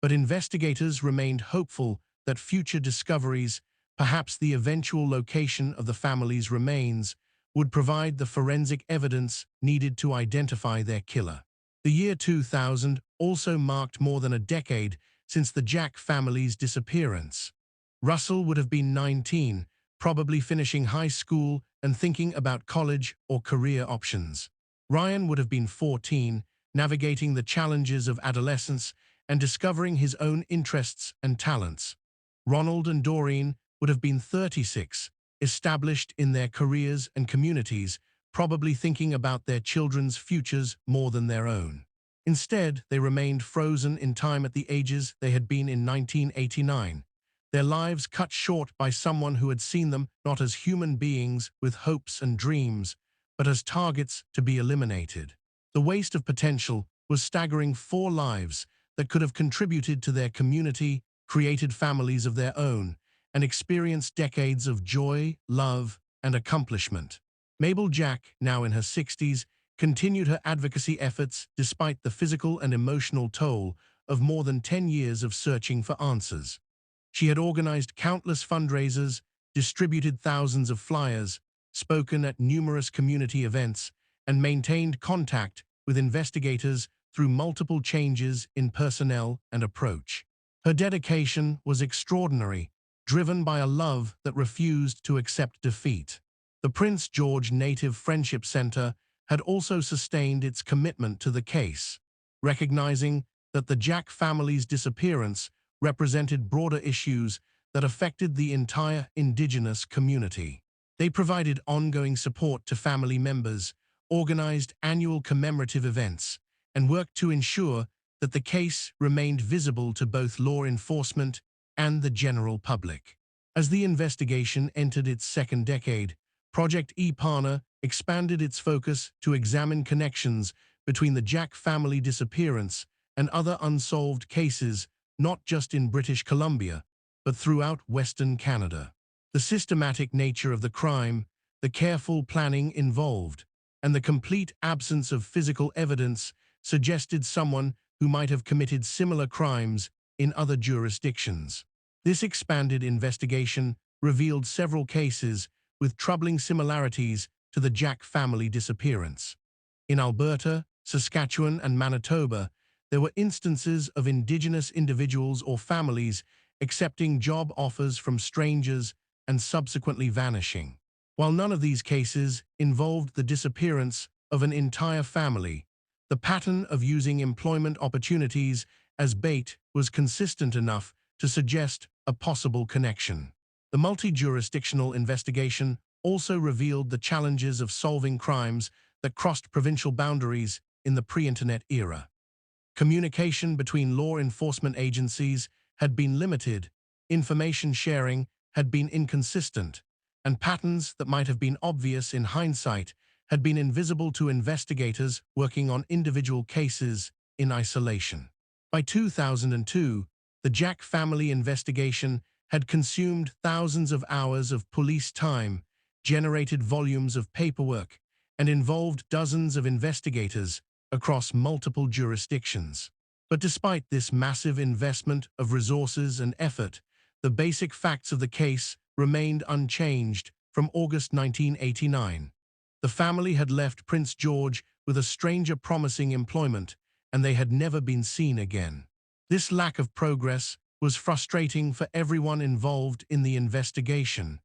But investigators remained hopeful that future discoveries, perhaps the eventual location of the family's remains, would provide the forensic evidence needed to identify their killer. The year 2000 also marked more than a decade since the Jack family's disappearance. Russell would have been 19, probably finishing high school and thinking about college or career options. Ryan would have been 14, navigating the challenges of adolescence and discovering his own interests and talents. Ronald and Doreen would have been 36, established in their careers and communities, probably thinking about their children's futures more than their own. Instead, they remained frozen in time at the ages they had been in 1989, their lives cut short by someone who had seen them not as human beings with hopes and dreams, but as targets to be eliminated. The waste of potential was staggering. 4 lives that could have contributed to their community, created families of their own, and experienced decades of joy, love, and accomplishment. Mabel Jack, now in her 60s, continued her advocacy efforts despite the physical and emotional toll of more than 10 years of searching for answers. She had organized countless fundraisers, distributed thousands of flyers, spoken at numerous community events, and maintained contact with investigators through multiple changes in personnel and approach. Her dedication was extraordinary, driven by a love that refused to accept defeat. The Prince George Native Friendship Center had also sustained its commitment to the case, recognizing that the Jack family's disappearance represented broader issues that affected the entire indigenous community. They provided ongoing support to family members, organized annual commemorative events, and worked to ensure that the case remained visible to both law enforcement and the general public. As the investigation entered its second decade, Project E-Pana expanded its focus to examine connections between the Jack family disappearance and other unsolved cases, not just in British Columbia, but throughout Western Canada. The systematic nature of the crime, the careful planning involved, and the complete absence of physical evidence suggested someone who might have committed similar crimes in other jurisdictions. This expanded investigation revealed several cases with troubling similarities to the Jack family disappearance. In Alberta, Saskatchewan, and Manitoba, there were instances of Indigenous individuals or families accepting job offers from strangers and subsequently vanishing. While none of these cases involved the disappearance of an entire family, the pattern of using employment opportunities as bait was consistent enough to suggest a possible connection. The multi-jurisdictional investigation also revealed the challenges of solving crimes that crossed provincial boundaries in the pre-internet era. Communication between law enforcement agencies had been limited, information sharing had been inconsistent, and patterns that might have been obvious in hindsight had been invisible to investigators working on individual cases in isolation. By 2002, the Jack family investigation had consumed thousands of hours of police time, generated volumes of paperwork, and involved dozens of investigators across multiple jurisdictions. But despite this massive investment of resources and effort, the basic facts of the case remained unchanged from August 1989. The family had left Prince George with a stranger promising employment, and they had never been seen again. This lack of progress was frustrating for everyone involved in the investigation,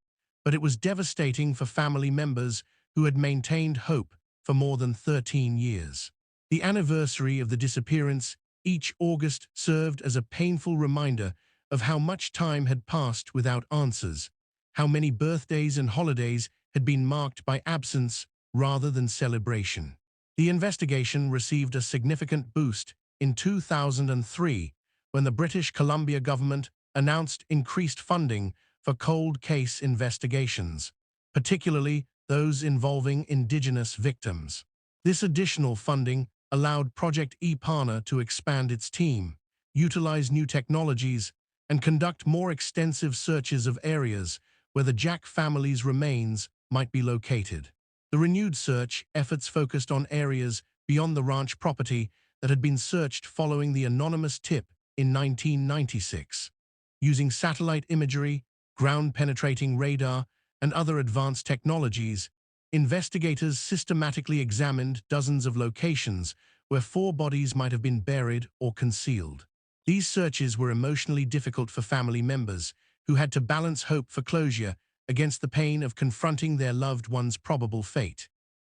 but it was devastating for family members who had maintained hope for more than 13 years. The anniversary of the disappearance each August served as a painful reminder of how much time had passed without answers, how many birthdays and holidays had been marked by absence rather than celebration. The investigation received a significant boost in 2003 when the British Columbia government announced increased funding for cold case investigations, particularly those involving Indigenous victims. This additional funding allowed Project E-Pana to expand its team, utilize new technologies, and conduct more extensive searches of areas where the Jack family's remains might be located. The renewed search efforts focused on areas beyond the ranch property that had been searched following the anonymous tip in 1996. Using satellite imagery, ground-penetrating radar, and other advanced technologies, investigators systematically examined dozens of locations where 4 bodies might have been buried or concealed. These searches were emotionally difficult for family members who had to balance hope for closure against the pain of confronting their loved one's probable fate.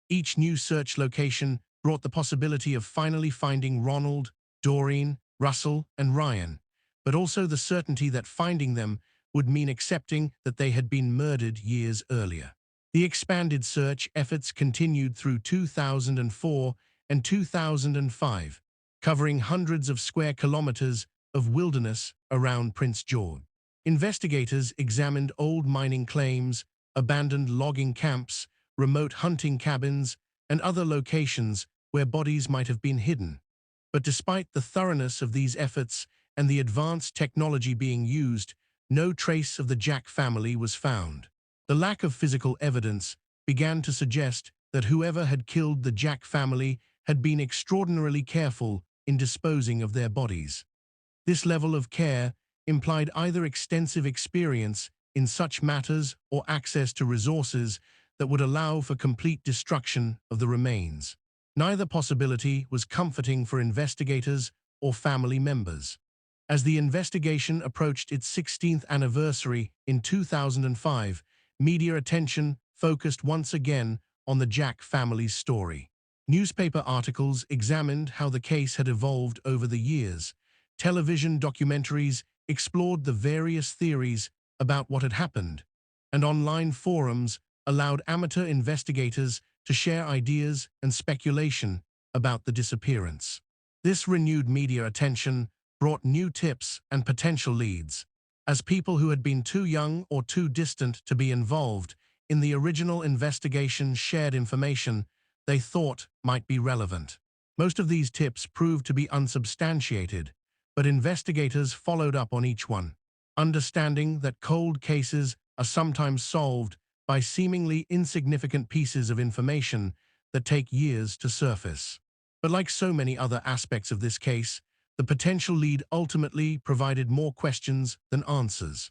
Each new search location brought the possibility of finally finding Ronald, Doreen, Russell, and Ryan, but also the certainty that finding them would mean accepting that they had been murdered years earlier. The expanded search efforts continued through 2004 and 2005, covering hundreds of square kilometers of wilderness around Prince George. Investigators examined old mining claims, abandoned logging camps, remote hunting cabins, and other locations where bodies might have been hidden. But despite the thoroughness of these efforts and the advanced technology being used, no trace of the Jack family was found. The lack of physical evidence began to suggest that whoever had killed the Jack family had been extraordinarily careful in disposing of their bodies. This level of care implied either extensive experience in such matters or access to resources that would allow for complete destruction of the remains. Neither possibility was comforting for investigators or family members. As the investigation approached its 16th anniversary in 2005, media attention focused once again on the Jack family's story. Newspaper articles examined how the case had evolved over the years. Television documentaries explored the various theories about what had happened, and online forums allowed amateur investigators to share ideas and speculation about the disappearance. This renewed media attention brought new tips and potential leads, as people who had been too young or too distant to be involved in the original investigation shared information they thought might be relevant. Most of these tips proved to be unsubstantiated, but investigators followed up on each one, understanding that cold cases are sometimes solved by seemingly insignificant pieces of information that take years to surface. But like so many other aspects of this case, the potential lead ultimately provided more questions than answers.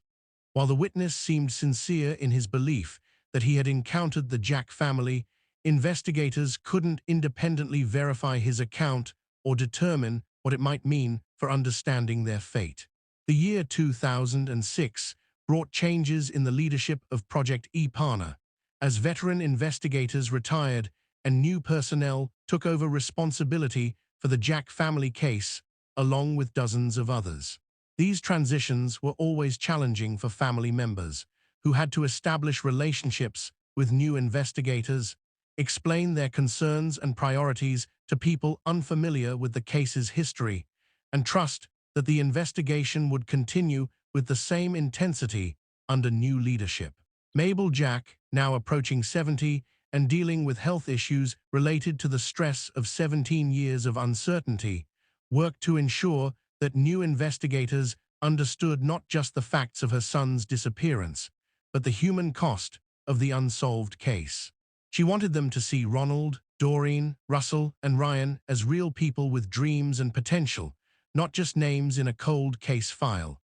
While the witness seemed sincere in his belief that he had encountered the Jack family, investigators couldn't independently verify his account or determine what it might mean for understanding their fate. The year 2006 brought changes in the leadership of Project Epana, as veteran investigators retired and new personnel took over responsibility for the Jack family case, along with dozens of others. These transitions were always challenging for family members, who had to establish relationships with new investigators, explain their concerns and priorities to people unfamiliar with the case's history, and trust that the investigation would continue with the same intensity under new leadership. Mabel Jack, now approaching 70 and dealing with health issues related to the stress of 17 years of uncertainty, worked to ensure that new investigators understood not just the facts of her son's disappearance, but the human cost of the unsolved case. She wanted them to see Ronald, Doreen, Russell, and Ryan as real people with dreams and potential, not just names in a cold case file.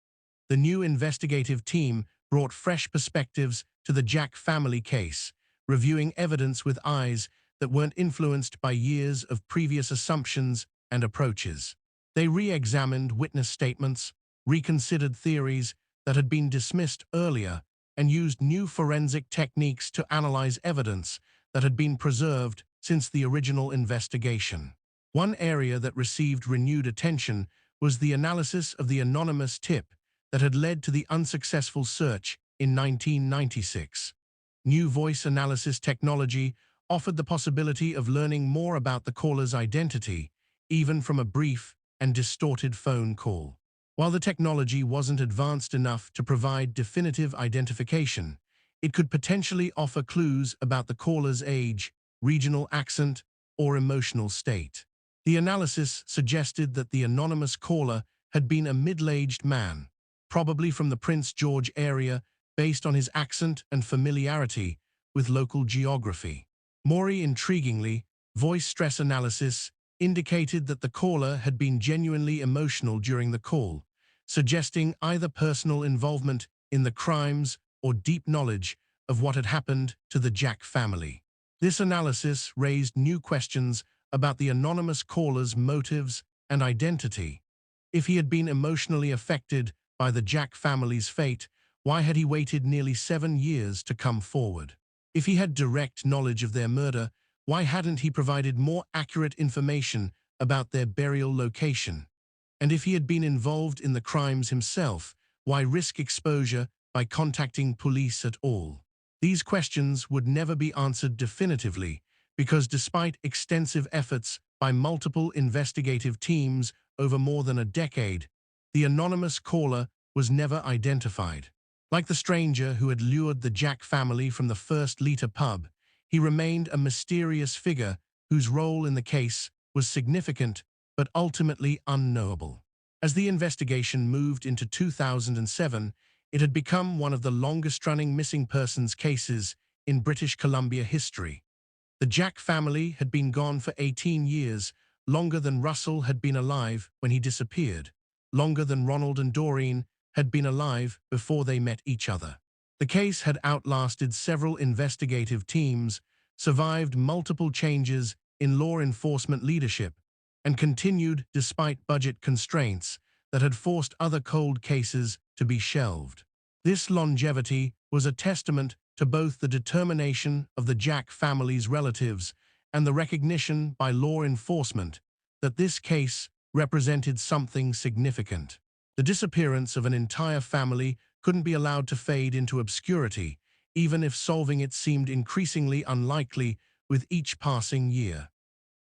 The new investigative team brought fresh perspectives to the Jack family case, reviewing evidence with eyes that weren't influenced by years of previous assumptions and approaches. They re-examined witness statements, reconsidered theories that had been dismissed earlier, and used new forensic techniques to analyze evidence that had been preserved since the original investigation. One area that received renewed attention was the analysis of the anonymous tip that had led to the unsuccessful search in 1996. New voice analysis technology offered the possibility of learning more about the caller's identity, even from a brief and distorted phone call. While the technology wasn't advanced enough to provide definitive identification, it could potentially offer clues about the caller's age, regional accent, or emotional state. The analysis suggested that the anonymous caller had been a middle-aged man, probably from the Prince George area, based on his accent and familiarity with local geography. More intriguingly, voice stress analysis indicated that the caller had been genuinely emotional during the call, suggesting either personal involvement in the crimes or deep knowledge of what had happened to the Jack family. This analysis raised new questions about the anonymous caller's motives and identity. If he had been emotionally affected by the Jack family's fate, why had he waited nearly 7 years to come forward? If he had direct knowledge of their murder, why hadn't he provided more accurate information about their burial location? And if he had been involved in the crimes himself, why risk exposure by contacting police at all? These questions would never be answered definitively, because despite extensive efforts by multiple investigative teams over more than a decade, the anonymous caller was never identified. Like the stranger who had lured the Jack family from the First Liter pub, he remained a mysterious figure whose role in the case was significant but ultimately unknowable. As the investigation moved into 2007, it had become one of the longest-running missing persons cases in British Columbia history. The Jack family had been gone for 18 years, longer than Russell had been alive when he disappeared, longer than Ronald and Doreen had been alive before they met each other. The case had outlasted several investigative teams, survived multiple changes in law enforcement leadership, and continued despite budget constraints that had forced other cold cases to be shelved. This longevity was a testament to both the determination of the Jack family's relatives and the recognition by law enforcement that this case represented something significant. The disappearance of an entire family couldn't be allowed to fade into obscurity, even if solving it seemed increasingly unlikely with each passing year.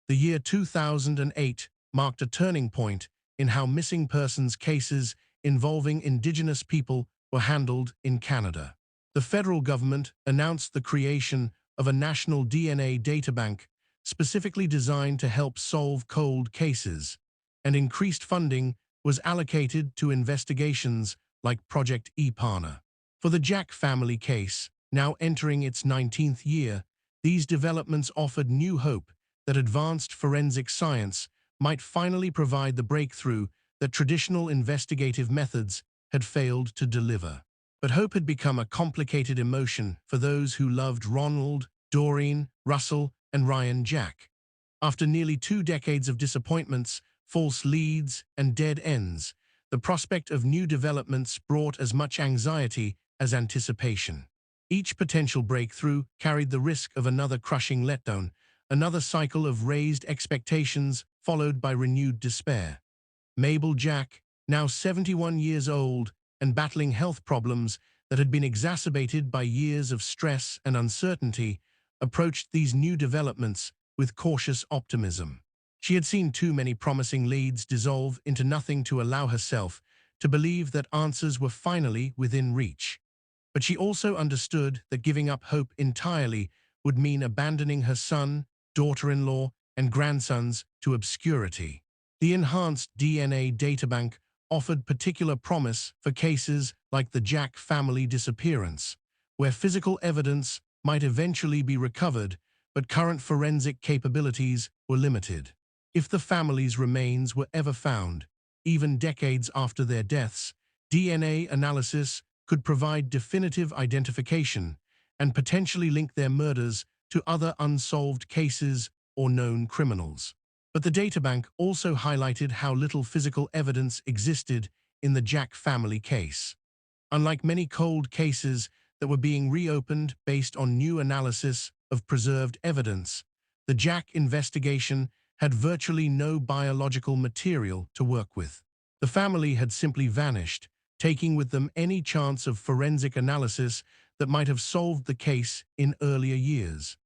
The year 2008 marked a turning point in how missing persons cases involving Indigenous people were handled in Canada. The federal government announced the creation of a national DNA databank specifically designed to help solve cold cases, and increased funding was allocated to investigations like Project EPANA. For the Jack family case, now entering its 19th year, these developments offered new hope that advanced forensic science might finally provide the breakthrough that traditional investigative methods had failed to deliver. But hope had become a complicated emotion for those who loved Ronald, Doreen, Russell, and Ryan Jack. After nearly 2 decades of disappointments, false leads, and dead ends, the prospect of new developments brought as much anxiety as anticipation. Each potential breakthrough carried the risk of another crushing letdown, another cycle of raised expectations followed by renewed despair. Mabel Jack, now 71 years old and battling health problems that had been exacerbated by years of stress and uncertainty, approached these new developments with cautious optimism. She had seen too many promising leads dissolve into nothing to allow herself to believe that answers were finally within reach. But she also understood that giving up hope entirely would mean abandoning her son, daughter-in-law, and grandsons to obscurity. The enhanced DNA databank offered particular promise for cases like the Jack family disappearance, where physical evidence might eventually be recovered, but current forensic capabilities were limited. If the family's remains were ever found, even decades after their deaths, DNA analysis could provide definitive identification and potentially link their murders to other unsolved cases or known criminals. But the databank also highlighted how little physical evidence existed in the Jack family case. Unlike many cold cases that were being reopened based on new analysis of preserved evidence, the Jack investigation had virtually no biological material to work with. The family had simply vanished, taking with them any chance of forensic analysis that might have solved the case in earlier years.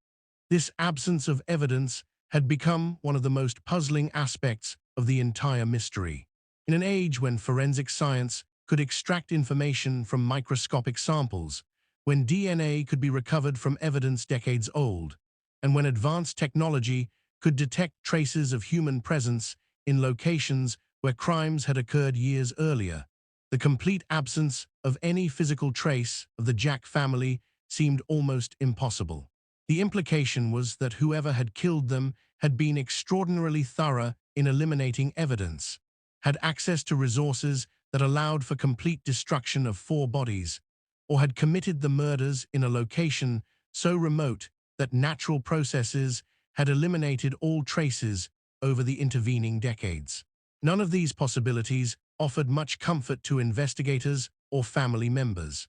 This absence of evidence had become one of the most puzzling aspects of the entire mystery. In an age when forensic science could extract information from microscopic samples, when DNA could be recovered from evidence decades old, and when advanced technology could detect traces of human presence in locations where crimes had occurred years earlier, the complete absence of any physical trace of the Jack family seemed almost impossible. The implication was that whoever had killed them had been extraordinarily thorough in eliminating evidence, had access to resources that allowed for complete destruction of 4 bodies, or had committed the murders in a location so remote that natural processes had eliminated all traces over the intervening decades. None of these possibilities offered much comfort to investigators or family members.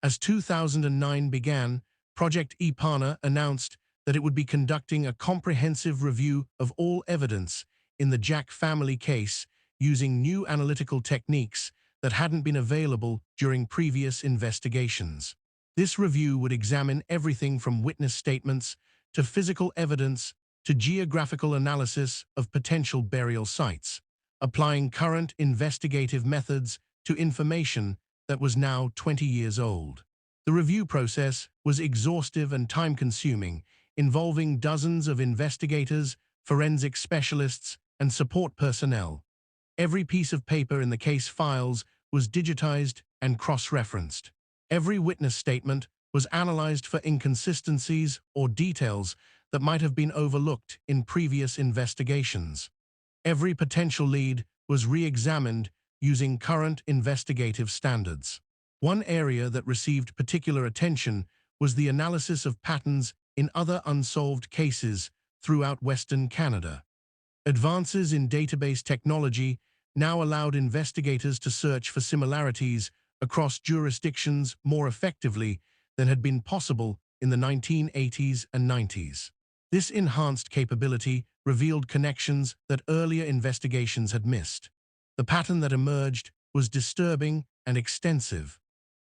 As 2009 began, Project EPANA announced that it would be conducting a comprehensive review of all evidence in the Jack family case using new analytical techniques that hadn't been available during previous investigations. This review would examine everything from witness statements to physical evidence to geographical analysis of potential burial sites, applying current investigative methods to information that was now 20 years old. The review process was exhaustive and time-consuming, involving dozens of investigators, forensic specialists, and support personnel. Every piece of paper in the case files was digitized and cross-referenced. Every witness statement was analyzed for inconsistencies or details that might have been overlooked in previous investigations. Every potential lead was re-examined using current investigative standards. One area that received particular attention was the analysis of patterns in other unsolved cases throughout Western Canada. Advances in database technology now allowed investigators to search for similarities across jurisdictions more effectively than had been possible in the 1980s and 90s. This enhanced capability revealed connections that earlier investigations had missed. The pattern that emerged was disturbing and extensive.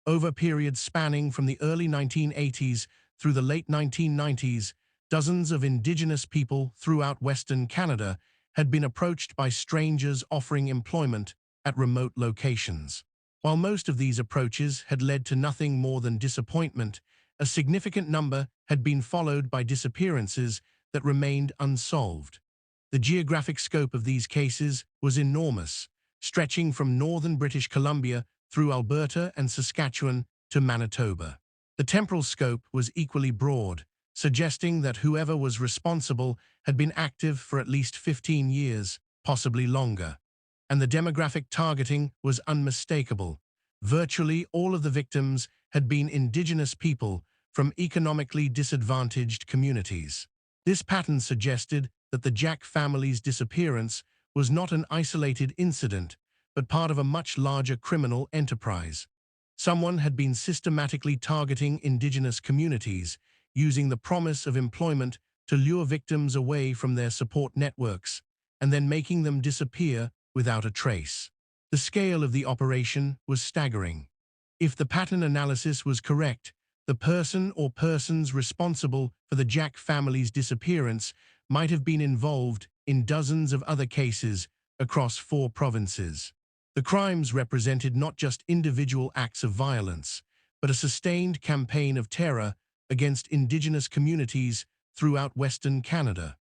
Over periods spanning from the early 1980s through the late 1990s, dozens of Indigenous people throughout Western Canada had been approached by strangers offering employment at remote locations. While most of these approaches had led to nothing more than disappointment, a significant number had been followed by disappearances that remained unsolved. The geographic scope of these cases was enormous, stretching from northern British Columbia through Alberta and Saskatchewan to Manitoba. The temporal scope was equally broad, suggesting that whoever was responsible had been active for at least 15 years, possibly longer. And the demographic targeting was unmistakable. Virtually all of the victims had been Indigenous people from economically disadvantaged communities. This pattern suggested that the Jack family's disappearance was not an isolated incident, but part of a much larger criminal enterprise. Someone had been systematically targeting Indigenous communities, using the promise of employment to lure victims away from their support networks, and then making them disappear without a trace. The scale of the operation was staggering. If the pattern analysis was correct, the person or persons responsible for the Jack family's disappearance might have been involved in dozens of other cases across 4 provinces. The crimes represented not just individual acts of violence, but a sustained campaign of terror against Indigenous communities throughout Western Canada.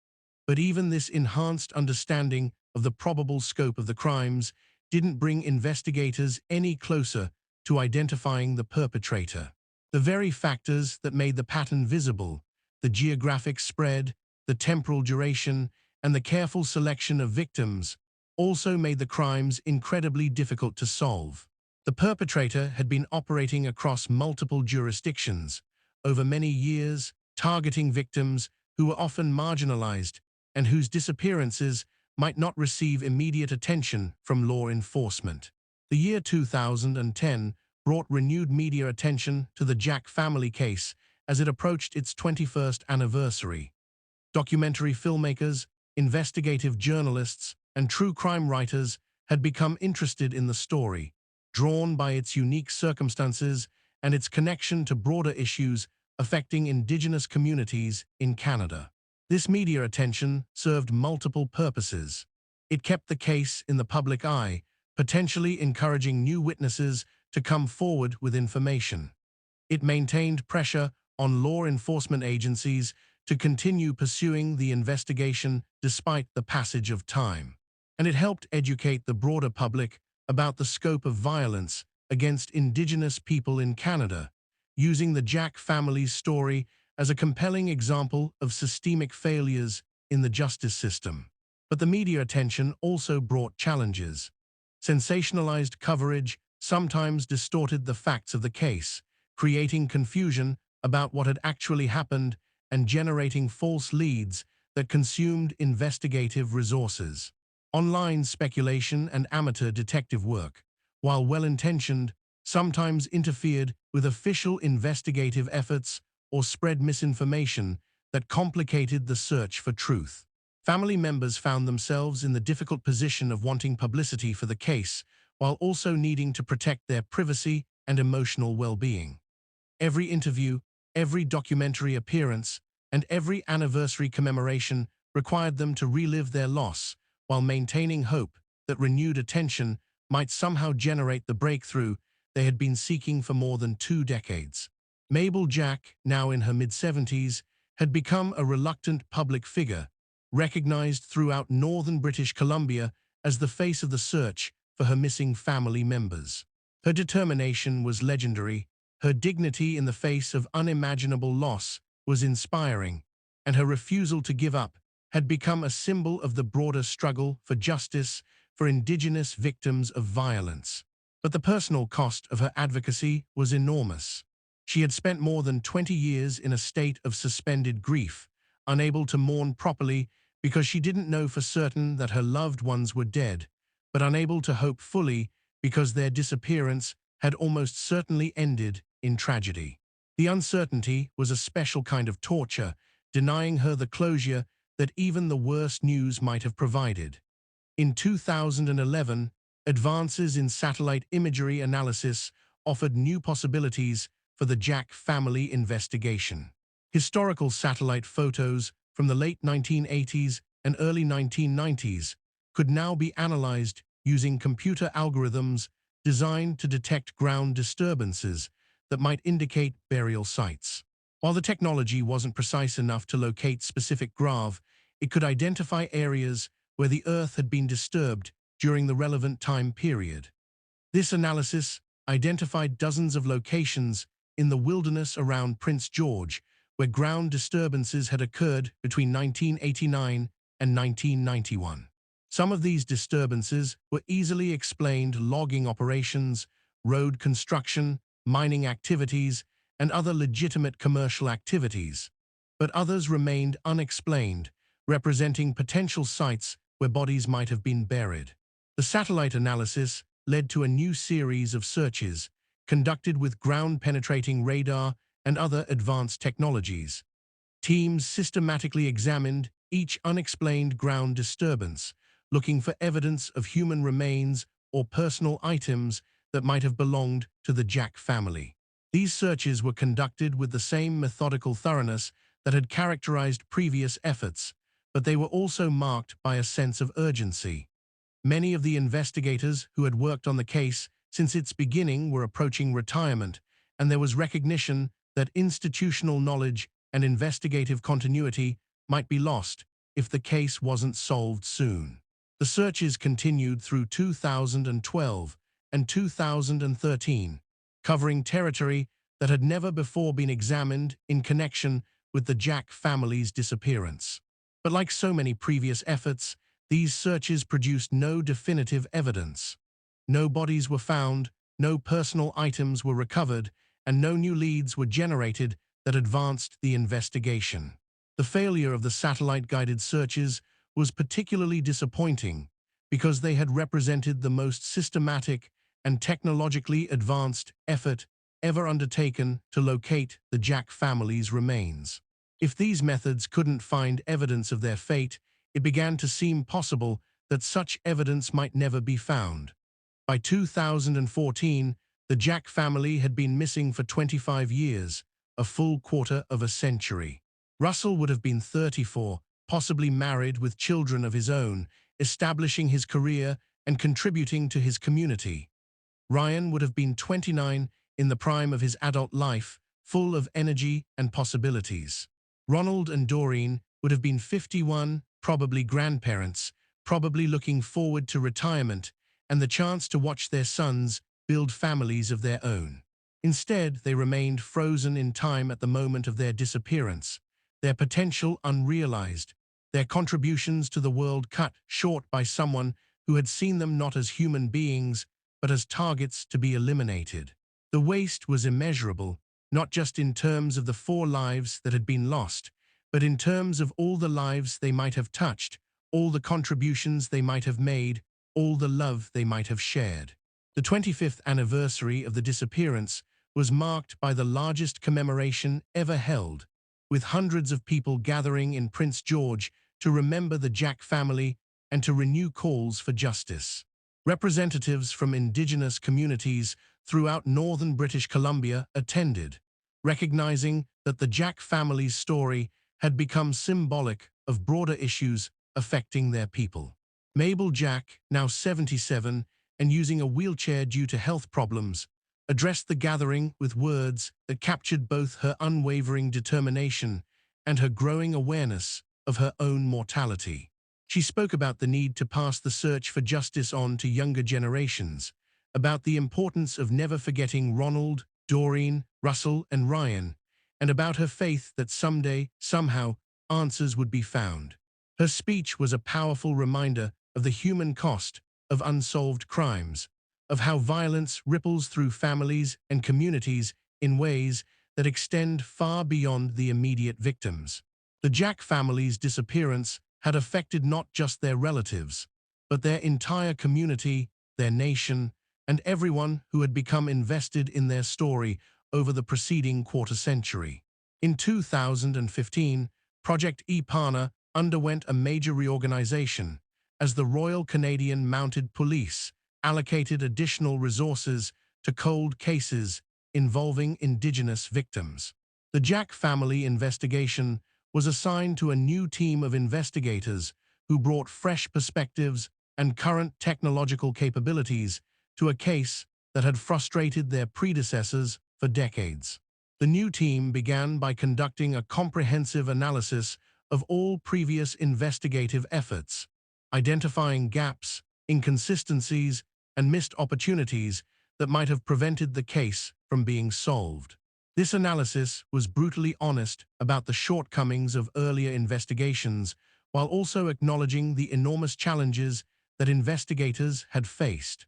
But even this enhanced understanding of the probable scope of the crimes didn't bring investigators any closer to identifying the perpetrator. The very factors that made the pattern visible, the geographic spread, the temporal duration, and the careful selection of victims, also made the crimes incredibly difficult to solve. The perpetrator had been operating across multiple jurisdictions over many years, targeting victims who were often marginalized and whose disappearances might not receive immediate attention from law enforcement. The year 2010 brought renewed media attention to the Jack family case as it approached its 21st anniversary. Documentary filmmakers, investigative journalists, and true crime writers had become interested in the story, drawn by its unique circumstances and its connection to broader issues affecting Indigenous communities in Canada. This media attention served multiple purposes. It kept the case in the public eye, potentially encouraging new witnesses to come forward with information. It maintained pressure on law enforcement agencies to continue pursuing the investigation despite the passage of time. And it helped educate the broader public about the scope of violence against Indigenous people in Canada, using the Jack family's story as a compelling example of systemic failures in the justice system. But the media attention also brought challenges. Sensationalized coverage sometimes distorted the facts of the case, creating confusion about what had actually happened and generating false leads that consumed investigative resources. Online speculation and amateur detective work, while well-intentioned, sometimes interfered with official investigative efforts or spread misinformation that complicated the search for truth. Family members found themselves in the difficult position of wanting publicity for the case while also needing to protect their privacy and emotional well-being. Every interview, every documentary appearance, and every anniversary commemoration required them to relive their loss while maintaining hope that renewed attention might somehow generate the breakthrough they had been seeking for more than 2 decades. Mabel Jack, now in her mid-70s, had become a reluctant public figure, recognized throughout northern British Columbia as the face of the search for her missing family members. Her determination was legendary, her dignity in the face of unimaginable loss was inspiring, and her refusal to give up had become a symbol of the broader struggle for justice for Indigenous victims of violence. But the personal cost of her advocacy was enormous. She had spent more than 20 years in a state of suspended grief, unable to mourn properly because she didn't know for certain that her loved ones were dead, but unable to hope fully because their disappearance had almost certainly ended in tragedy. The uncertainty was a special kind of torture, denying her the closure that even the worst news might have provided. In 2011, advances in satellite imagery analysis offered new possibilities for the Jack family investigation. Historical satellite photos from the late 1980s and early 1990s could now be analyzed using computer algorithms designed to detect ground disturbances that might indicate burial sites. While the technology wasn't precise enough to locate specific graves, it could identify areas where the Earth had been disturbed during the relevant time period. This analysis identified dozens of locations in the wilderness around Prince George where ground disturbances had occurred between 1989 and 1991. Some of these disturbances were easily explained: logging operations, road construction, mining activities, and other legitimate commercial activities. But others remained unexplained, representing potential sites where bodies might have been buried. The satellite analysis led to a new series of searches, conducted with ground-penetrating radar and other advanced technologies. Teams systematically examined each unexplained ground disturbance, looking for evidence of human remains or personal items that might have belonged to the Jack family. These searches were conducted with the same methodical thoroughness that had characterized previous efforts, but they were also marked by a sense of urgency. Many of the investigators who had worked on the case since its beginning were approaching retirement, and there was recognition that institutional knowledge and investigative continuity might be lost if the case wasn't solved soon. The searches continued through 2012 and 2013, covering territory that had never before been examined in connection with the Jack family's disappearance. But like so many previous efforts, these searches produced no definitive evidence. No bodies were found, no personal items were recovered, and no new leads were generated that advanced the investigation. The failure of the satellite-guided searches was particularly disappointing because they had represented the most systematic and technologically advanced effort ever undertaken to locate the Jack family's remains. If these methods couldn't find evidence of their fate, it began to seem possible that such evidence might never be found. By 2014, the Jack family had been missing for 25 years, a full quarter of a century. Russell would have been 34, possibly married with children of his own, establishing his career and contributing to his community. Ryan would have been 29, in the prime of his adult life, full of energy and possibilities. Ronald and Doreen would have been 51, probably grandparents, probably looking forward to retirement and the chance to watch their sons build families of their own. Instead, they remained frozen in time at the moment of their disappearance, their potential unrealized, their contributions to the world cut short by someone who had seen them not as human beings, but as targets to be eliminated. The waste was immeasurable, not just in terms of the 4 lives that had been lost, but in terms of all the lives they might have touched, all the contributions they might have made, all the love they might have shared. The 25th anniversary of the disappearance was marked by the largest commemoration ever held, with hundreds of people gathering in Prince George to remember the Jack family and to renew calls for justice. Representatives from indigenous communities throughout northern British Columbia attended, recognizing that the Jack family's story had become symbolic of broader issues affecting their people. Mabel Jack, now 77 and using a wheelchair due to health problems, addressed the gathering with words that captured both her unwavering determination and her growing awareness of her own mortality. She spoke about the need to pass the search for justice on to younger generations, about the importance of never forgetting Ronald, Doreen, Russell, and Ryan, and about her faith that someday, somehow, answers would be found. Her speech was a powerful reminder of the human cost of unsolved crimes, of how violence ripples through families and communities in ways that extend far beyond the immediate victims. The Jack family's disappearance had affected not just their relatives, but their entire community, their nation, and everyone who had become invested in their story over the preceding quarter-century. In 2015, Project Epana underwent a major reorganization as the Royal Canadian Mounted Police allocated additional resources to cold cases involving Indigenous victims. The Jack family investigation was assigned to a new team of investigators who brought fresh perspectives and current technological capabilities to a case that had frustrated their predecessors for decades. The new team began by conducting a comprehensive analysis of all previous investigative efforts, identifying gaps, inconsistencies, and missed opportunities that might have prevented the case from being solved. This analysis was brutally honest about the shortcomings of earlier investigations, while also acknowledging the enormous challenges that investigators had faced.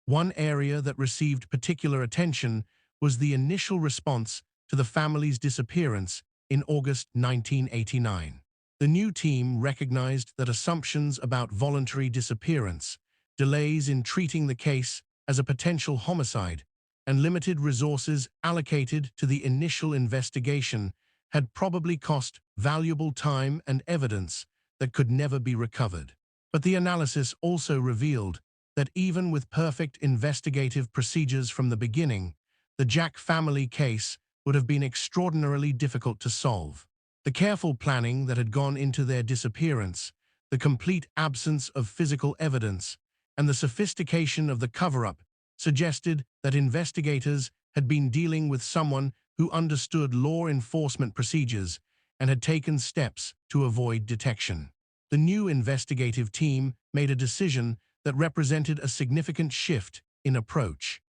One area that received particular attention was the initial response to the family's disappearance in August 1989. The new team recognized that assumptions about voluntary disappearance, delays in treating the case as a potential homicide, and limited resources allocated to the initial investigation had probably cost valuable time and evidence that could never be recovered. But the analysis also revealed that even with perfect investigative procedures from the beginning, the Jack family case would have been extraordinarily difficult to solve. The careful planning that had gone into their disappearance, the complete absence of physical evidence, and the sophistication of the cover-up suggested that investigators had been dealing with someone who understood law enforcement procedures and had taken steps to avoid detection. The new investigative team made a decision that represented a significant shift in approach.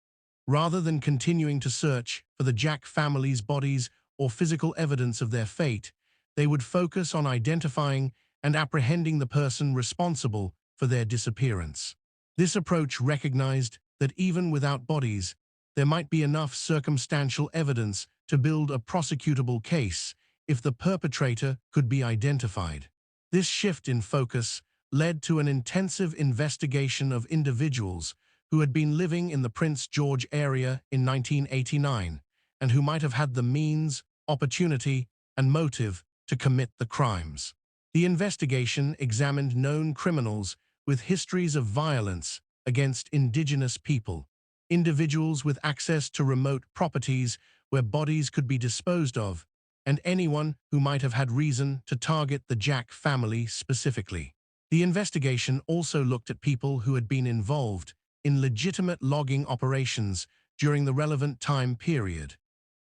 Rather than continuing to search for the Jack family's bodies or physical evidence of their fate, they would focus on identifying and apprehending the person responsible for their disappearance. This approach recognized that even without bodies, there might be enough circumstantial evidence to build a prosecutable case if the perpetrator could be identified. This shift in focus led to an intensive investigation of individuals who had been living in the Prince George area in 1989 and who might have had the means, opportunity, and motive to commit the crimes. The investigation examined known criminals with histories of violence against Indigenous people, individuals with access to remote properties where bodies could be disposed of, and anyone who might have had reason to target the Jack family specifically. The investigation also looked at people who had been involved in legitimate logging operations during the relevant time period,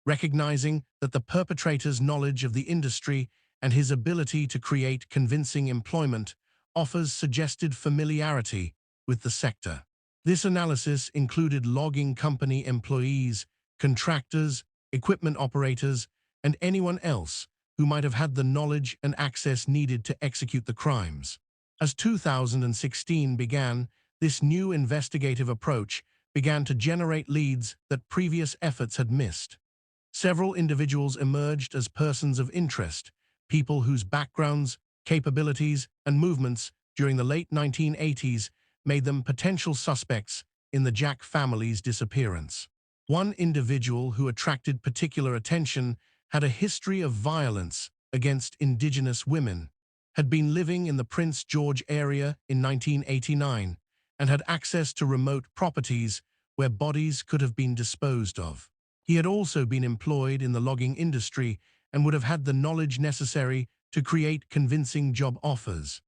recognizing that the perpetrator's knowledge of the industry and his ability to create convincing employment offers suggested familiarity with the sector. This analysis included logging company employees, contractors, equipment operators, and anyone else who might have had the knowledge and access needed to execute the crimes. As 2016 began, this new investigative approach began to generate leads that previous efforts had missed. Several individuals emerged as persons of interest, people whose backgrounds, capabilities, and movements during the late 1980s made them potential suspects in the Jack family's disappearance. One individual who attracted particular attention had a history of violence against Indigenous women, had been living in the Prince George area in 1989, and had access to remote properties where bodies could have been disposed of. He had also been employed in the logging industry and would have had the knowledge necessary to create convincing job offers.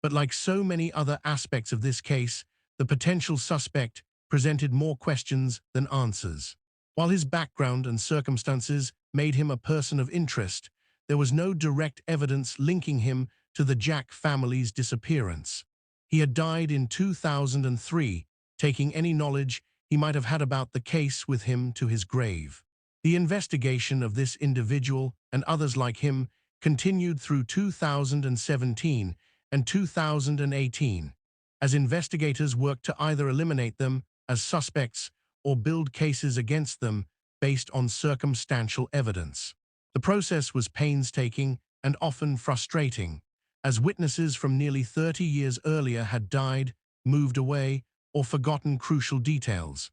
But like so many other aspects of this case, the potential suspect presented more questions than answers. While his background and circumstances made him a person of interest, there was no direct evidence linking him to the Jack family's disappearance. He had died in 2003, taking any knowledge he might have had about the case with him to his grave. The investigation of this individual and others like him continued through 2017 and 2018, as investigators worked to either eliminate them as suspects or build cases against them based on circumstantial evidence. The process was painstaking and often frustrating, as witnesses from nearly 30 years earlier had died moved away, or forgotten crucial details.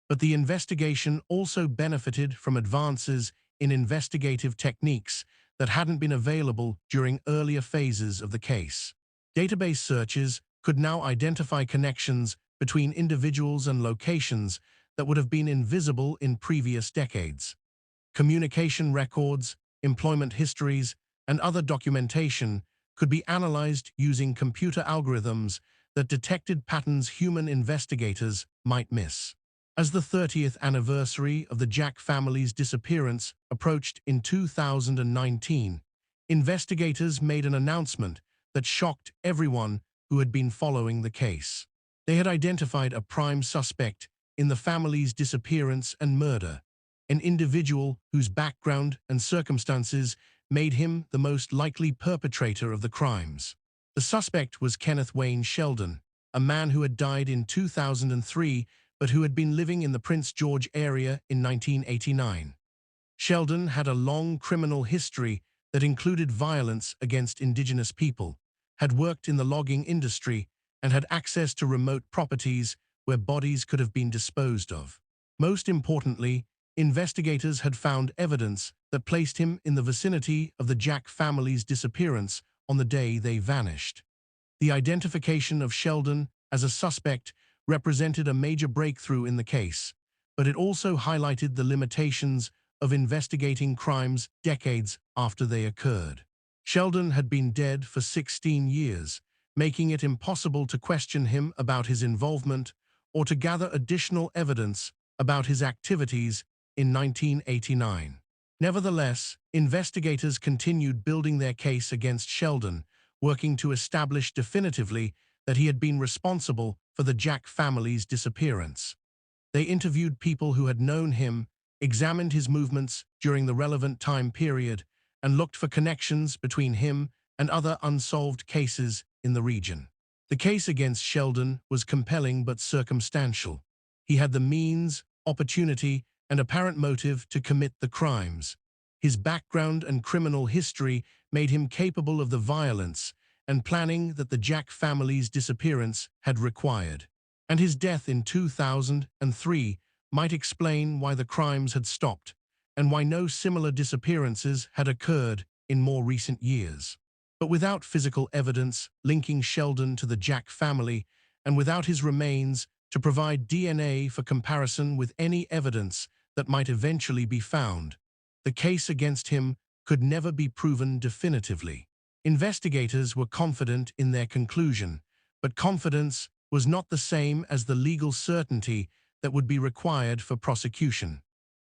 But the investigation also benefited from advances in investigative techniques that hadn't been available during earlier phases of the case. Database searches could now identify connections between individuals and locations that would have been invisible in previous decades. Communication records, employment histories, and other documentation could be analyzed using computer algorithms that detected patterns human investigators might miss. As the 30th anniversary of the Jack family's disappearance approached in 2019, investigators made an announcement that shocked everyone who had been following the case. They had identified a prime suspect in the family's disappearance and murder, an individual whose background and circumstances made him the most likely perpetrator of the crimes. The suspect was Kenneth Wayne Sheldon, a man who had died in 2003 but who had been living in the Prince George area in 1989. Sheldon had a long criminal history that included violence against Indigenous people, had worked in the logging industry, and had access to remote properties where bodies could have been disposed of. Most importantly, investigators had found evidence that placed him in the vicinity of the Jack family's disappearance on the day they vanished. The identification of Sheldon as a suspect represented a major breakthrough in the case, but it also highlighted the limitations of investigating crimes decades after they occurred. Sheldon had been dead for 16 years, making it impossible to question him about his involvement or to gather additional evidence about his activities in 1989. Nevertheless, investigators continued building their case against Sheldon, working to establish definitively that he had been responsible for the Jack family's disappearance. They interviewed people who had known him, examined his movements during the relevant time period, and looked for connections between him and other unsolved cases in the region. The case against Sheldon was compelling but circumstantial. He had the means, opportunity, and apparent motive to commit the crimes. His background and criminal history made him capable of the violence and planning that the Jack family's disappearance had required. And his death in 2003 might explain why the crimes had stopped and why no similar disappearances had occurred in more recent years. But without physical evidence linking Sheldon to the Jack family, and without his remains to provide DNA for comparison with any evidence that might eventually be found, the case against him could never be proven definitively. Investigators were confident in their conclusion, but confidence was not the same as the legal certainty that would be required for prosecution.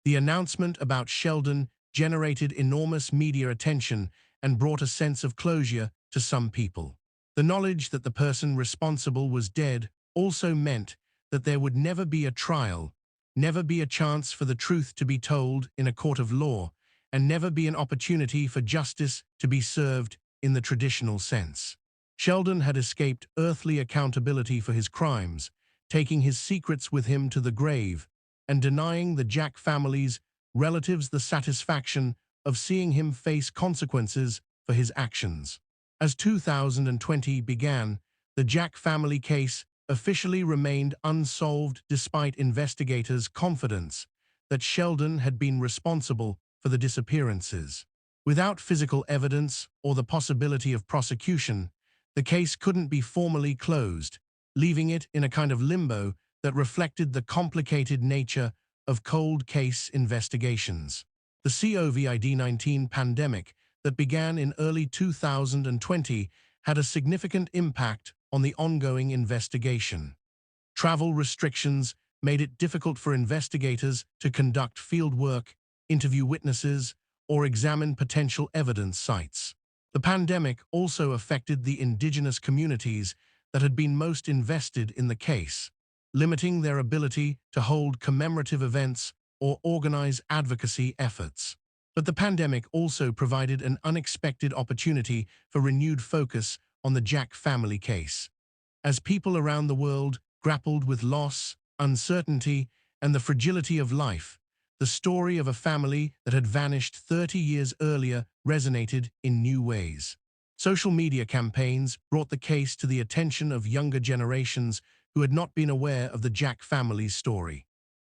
The announcement about Sheldon generated enormous media attention and brought a sense of closure to some people. The knowledge that the person responsible was dead also meant that there would never be a trial, never be a chance for the truth to be told in a court of law, and never be an opportunity for justice to be served in the traditional sense. Sheldon had escaped earthly accountability for his crimes, taking his secrets with him to the grave, and denying the Jack family's relatives the satisfaction of seeing him face consequences for his actions. As 2020 began, the Jack family case officially remained unsolved despite investigators' confidence that Sheldon had been responsible for the disappearances. Without physical evidence or the possibility of prosecution, the case couldn't be formally closed, leaving it in a kind of limbo that reflected the complicated nature of cold case investigations. The COVID-19 pandemic that began in early 2020 had a significant impact on the ongoing investigation. Travel restrictions made it difficult for investigators to conduct field work, interview witnesses, or examine potential evidence sites. The pandemic also affected the Indigenous communities that had been most invested in the case, limiting their ability to hold commemorative events or organize advocacy efforts. But the pandemic also provided an unexpected opportunity for renewed focus on the Jack family case. As people around the world grappled with loss, uncertainty, and the fragility of life, the story of a family that had vanished 30 years earlier resonated in new ways. Social media campaigns brought the case to the attention of younger generations who had not been aware of the Jack family's story.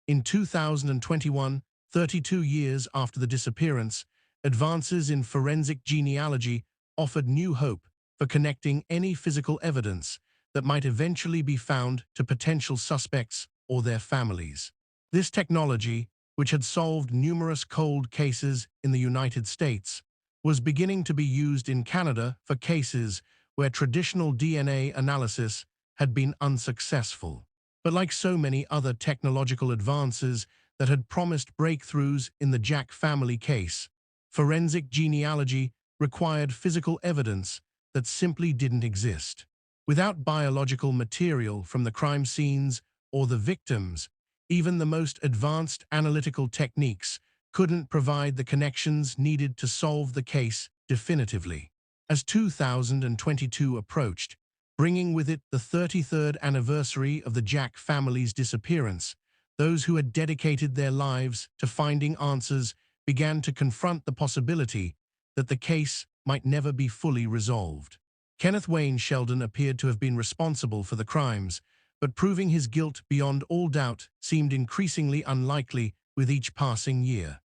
In 2021, 32 years after the disappearance, advances in forensic genealogy offered new hope for connecting any physical evidence that might eventually be found to potential suspects or their families. This technology, which had solved numerous cold cases in the United States, was beginning to be used in Canada for cases where traditional DNA analysis had been unsuccessful. But like so many other technological advances that had promised breakthroughs in the Jack family case, forensic genealogy required physical evidence that simply didn't exist. Without biological material from the crime scenes or the victims, even the most advanced analytical techniques couldn't provide the connections needed to solve the case definitively. As 2022 approached, bringing with it the 33rd anniversary of the Jack family's disappearance, those who had dedicated their lives to finding answers began to confront the possibility that the case might never be fully resolved. Kenneth Wayne Sheldon appeared to have been responsible for the crimes, but proving his guilt beyond all doubt seemed increasingly unlikely with each passing year.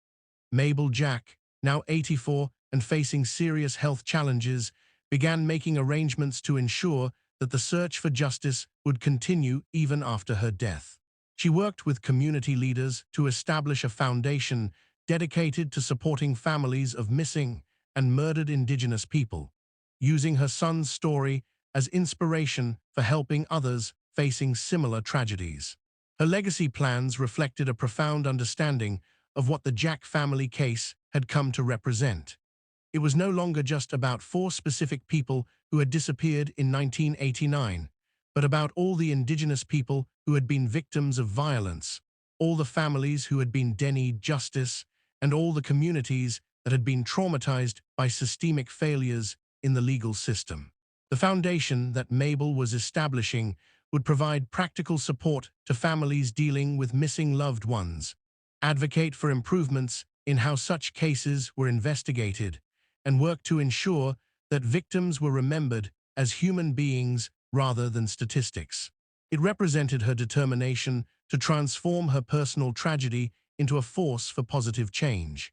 Mabel Jack, now 84 and facing serious health challenges, began making arrangements to ensure that the search for justice would continue even after her death. She worked with community leaders to establish a foundation dedicated to supporting families of missing and murdered Indigenous people, using her son's story as inspiration for helping others facing similar tragedies. Her legacy plans reflected a profound understanding of what the Jack family case had come to represent. It was no longer just about 4 specific people who had disappeared in 1989, but about all the Indigenous people who had been victims of violence, all the families who had been denied justice, and all the communities that had been traumatized by systemic failures in the legal system. The foundation that Mabel was establishing would provide practical support to families dealing with missing loved ones, advocate for improvements in how such cases were investigated, and work to ensure that victims were remembered as human beings rather than statistics. It represented her determination to transform her personal tragedy into a force for positive change.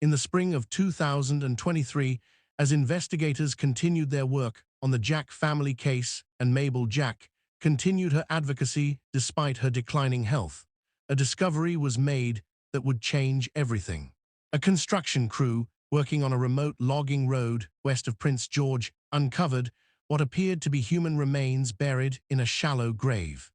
In the spring of 2023, as investigators continued their work on the Jack family case and Mabel Jack continued her advocacy despite her declining health, a discovery was made that would change everything. A construction crew working on a remote logging road west of Prince George uncovered what appeared to be human remains buried in a shallow grave.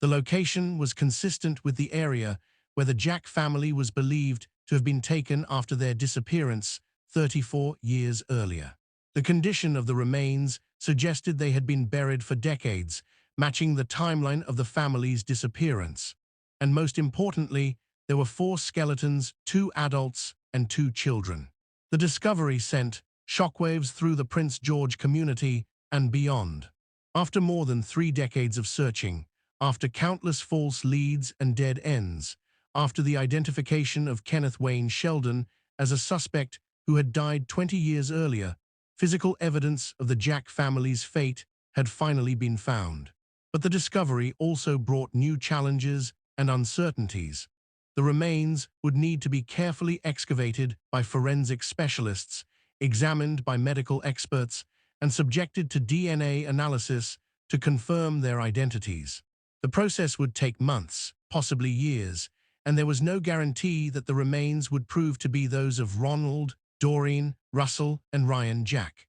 The location was consistent with the area where the Jack family was believed to have been taken after their disappearance 34 years earlier. The condition of the remains suggested they had been buried for decades, matching the timeline of the family's disappearance. And most importantly, there were 4 skeletons, 2 adults and 2 children. The discovery sent shockwaves through the Prince George community and beyond. After more than 3 decades of searching, after countless false leads and dead ends, after the identification of Kenneth Wayne Sheldon as a suspect who had died 20 years earlier, physical evidence of the Jack family's fate had finally been found. But the discovery also brought new challenges and uncertainties. The remains would need to be carefully excavated by forensic specialists, examined by medical experts, and subjected to DNA analysis to confirm their identities. The process would take months, possibly years, and there was no guarantee that the remains would prove to be those of Ronald, Doreen, Russell, and Ryan Jack.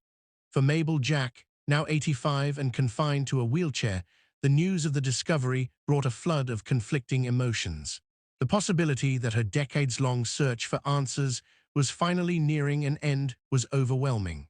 For Mabel Jack, now 85 and confined to a wheelchair, the news of the discovery brought a flood of conflicting emotions. The possibility that her decades-long search for answers was finally nearing an end was overwhelming.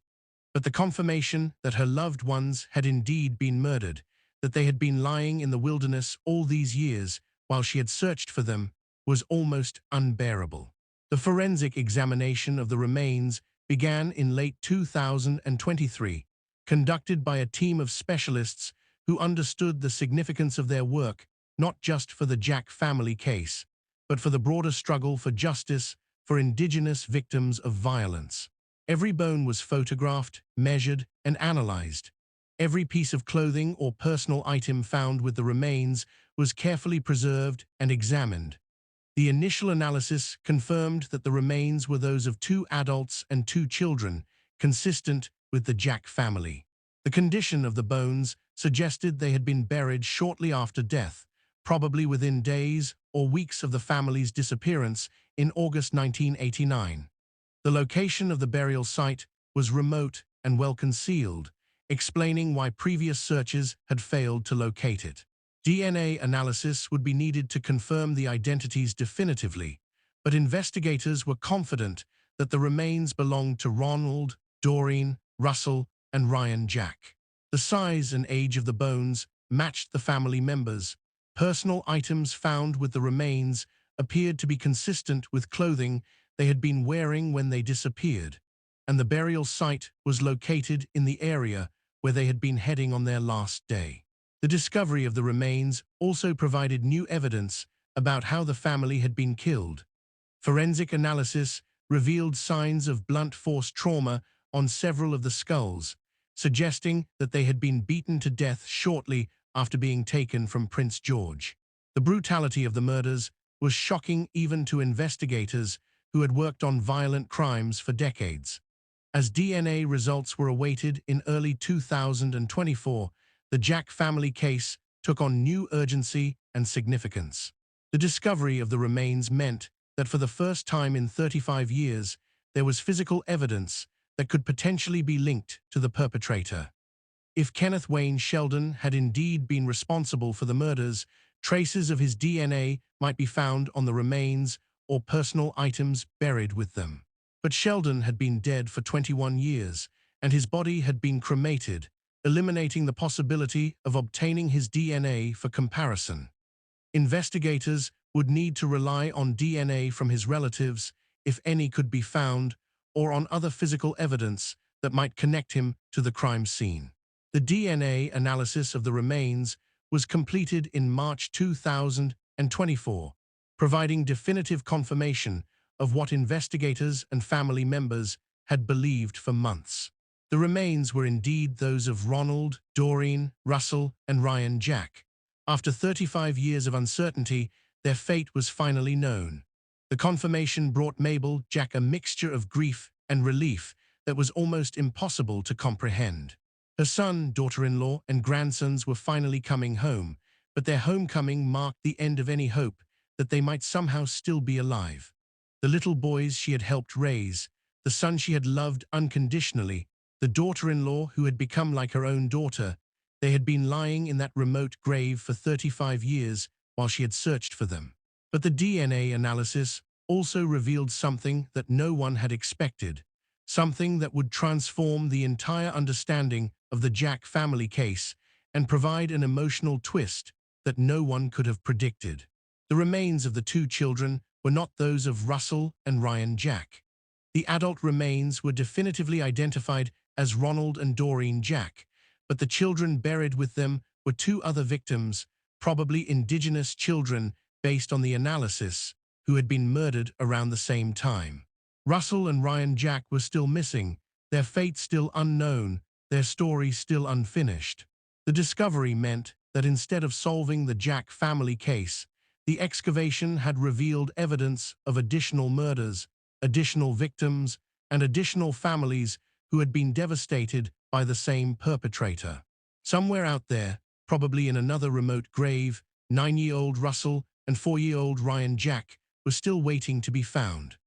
But the confirmation that her loved ones had indeed been murdered, that they had been lying in the wilderness all these years while she had searched for them, was almost unbearable. The forensic examination of the remains began in late 2023, conducted by a team of specialists who understood the significance of their work not just for the Jack family case, but for the broader struggle for justice for Indigenous victims of violence. Every bone was photographed, measured, and analyzed. Every piece of clothing or personal item found with the remains was carefully preserved and examined. The initial analysis confirmed that the remains were those of 2 adults and 2 children, consistent with the Jack family. The condition of the bones suggested they had been buried shortly after death, probably within days or weeks of the family's disappearance in August 1989. The location of the burial site was remote and well concealed, explaining why previous searches had failed to locate it. DNA analysis would be needed to confirm the identities definitively, but investigators were confident that the remains belonged to Ronald, Doreen, Russell, and Ryan Jack. The size and age of the bones matched the family members. Personal items found with the remains appeared to be consistent with clothing they had been wearing when they disappeared, and the burial site was located in the area where they had been heading on their last day. The discovery of the remains also provided new evidence about how the family had been killed. Forensic analysis revealed signs of blunt force trauma on several of the skulls, suggesting that they had been beaten to death shortly after being taken from Prince George. The brutality of the murders was shocking even to investigators who had worked on violent crimes for decades. As DNA results were awaited in early 2024, the Jack family case took on new urgency and significance. The discovery of the remains meant that for the first time in 35 years, there was physical evidence that could potentially be linked to the perpetrator. If Kenneth Wayne Sheldon had indeed been responsible for the murders, traces of his DNA might be found on the remains or personal items buried with them. But Sheldon had been dead for 21 years, and his body had been cremated, eliminating the possibility of obtaining his DNA for comparison. Investigators would need to rely on DNA from his relatives, if any could be found, or on other physical evidence that might connect him to the crime scene. The DNA analysis of the remains was completed in March 2024, providing definitive confirmation of what investigators and family members had believed for months. The remains were indeed those of Ronald, Doreen, Russell, and Ryan Jack. After 35 years of uncertainty, their fate was finally known. The confirmation brought Mabel Jack a mixture of grief and relief that was almost impossible to comprehend. Her son, daughter-in-law, and grandsons were finally coming home, but their homecoming marked the end of any hope that they might somehow still be alive. The little boys she had helped raise, the son she had loved unconditionally, the daughter-in-law who had become like her own daughter, they had been lying in that remote grave for 35 years while she had searched for them. But the DNA analysis also revealed something that no one had expected, something that would transform the entire understanding of the Jack family case and provide an emotional twist that no one could have predicted. The remains of the 2 children were not those of Russell and Ryan Jack. The adult remains were definitively identified as Ronald and Doreen Jack, but the children buried with them were 2 other victims, probably indigenous children based on the analysis, who had been murdered around the same time. Russell and Ryan Jack were still missing, their fate still unknown, their story still unfinished. The discovery meant that instead of solving the Jack family case, the excavation had revealed evidence of additional murders, additional victims, and additional families who had been devastated by the same perpetrator. Somewhere out there, probably in another remote grave, 9-year-old Russell and 4-year-old Ryan Jack were still waiting to be found.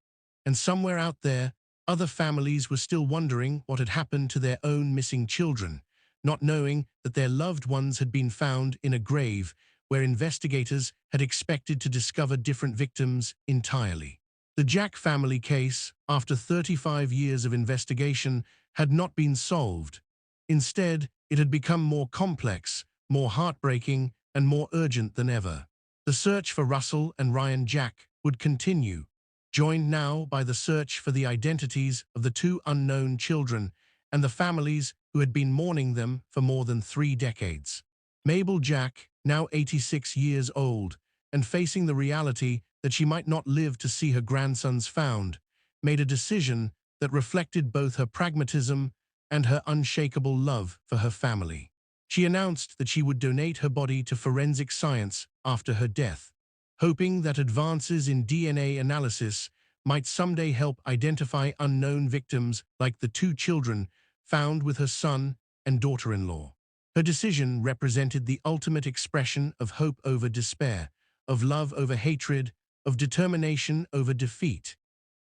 And somewhere out there, other families were still wondering what had happened to their own missing children, not knowing that their loved ones had been found in a grave where investigators had expected to discover different victims entirely. The Jack family case, after 35 years of investigation, had not been solved. Instead, it had become more complex, more heartbreaking, and more urgent than ever. The search for Russell and Ryan Jack would continue, joined now by the search for the identities of the 2 unknown children and the families who had been mourning them for more than 3 decades. Mabel Jack, now 86 years old, and facing the reality that she might not live to see her grandsons found, made a decision that reflected both her pragmatism and her unshakable love for her family. She announced that she would donate her body to forensic science after her death, hoping that advances in DNA analysis might someday help identify unknown victims like the two children found with her son and daughter-in-law. Her decision represented the ultimate expression of hope over despair, of love over hatred, of determination over defeat.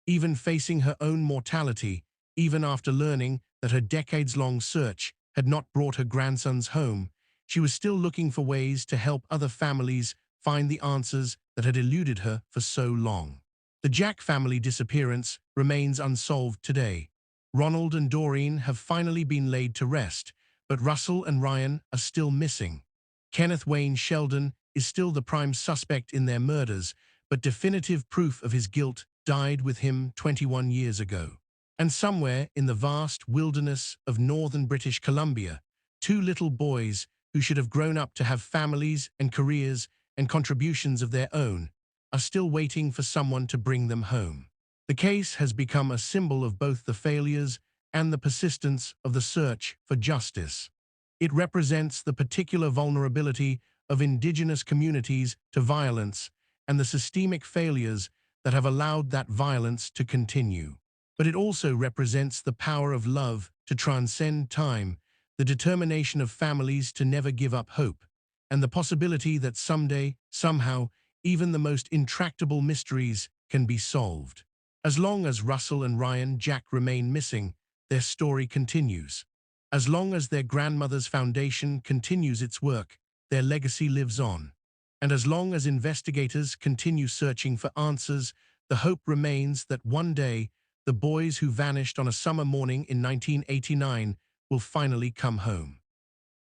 Even facing her own mortality, even after learning that her decades-long search had not brought her grandsons home, she was still looking for ways to help other families find the answers that had eluded her for so long. The Jack family disappearance remains unsolved today. Ronald and Doreen have finally been laid to rest, but Russell and Ryan are still missing. Kenneth Wayne Sheldon is still the prime suspect in their murders, but definitive proof of his guilt died with him 21 years ago. And somewhere in the vast wilderness of northern British Columbia, two little boys who should have grown up to have families and careers and contributions of their own are still waiting for someone to bring them home. The case has become a symbol of both the failures and the persistence of the search for justice. It represents the particular vulnerability of Indigenous communities to violence and the systemic failures that have allowed that violence to continue. But it also represents the power of love to transcend time, the determination of families to never give up hope, and the possibility that someday, somehow, even the most intractable mysteries can be solved. As long as Russell and Ryan Jack remain missing, their story continues. As long as their grandmother's foundation continues its work, their legacy lives on. And as long as investigators continue searching for answers, the hope remains that one day, the boys who vanished on a summer morning in 1989 will finally come home.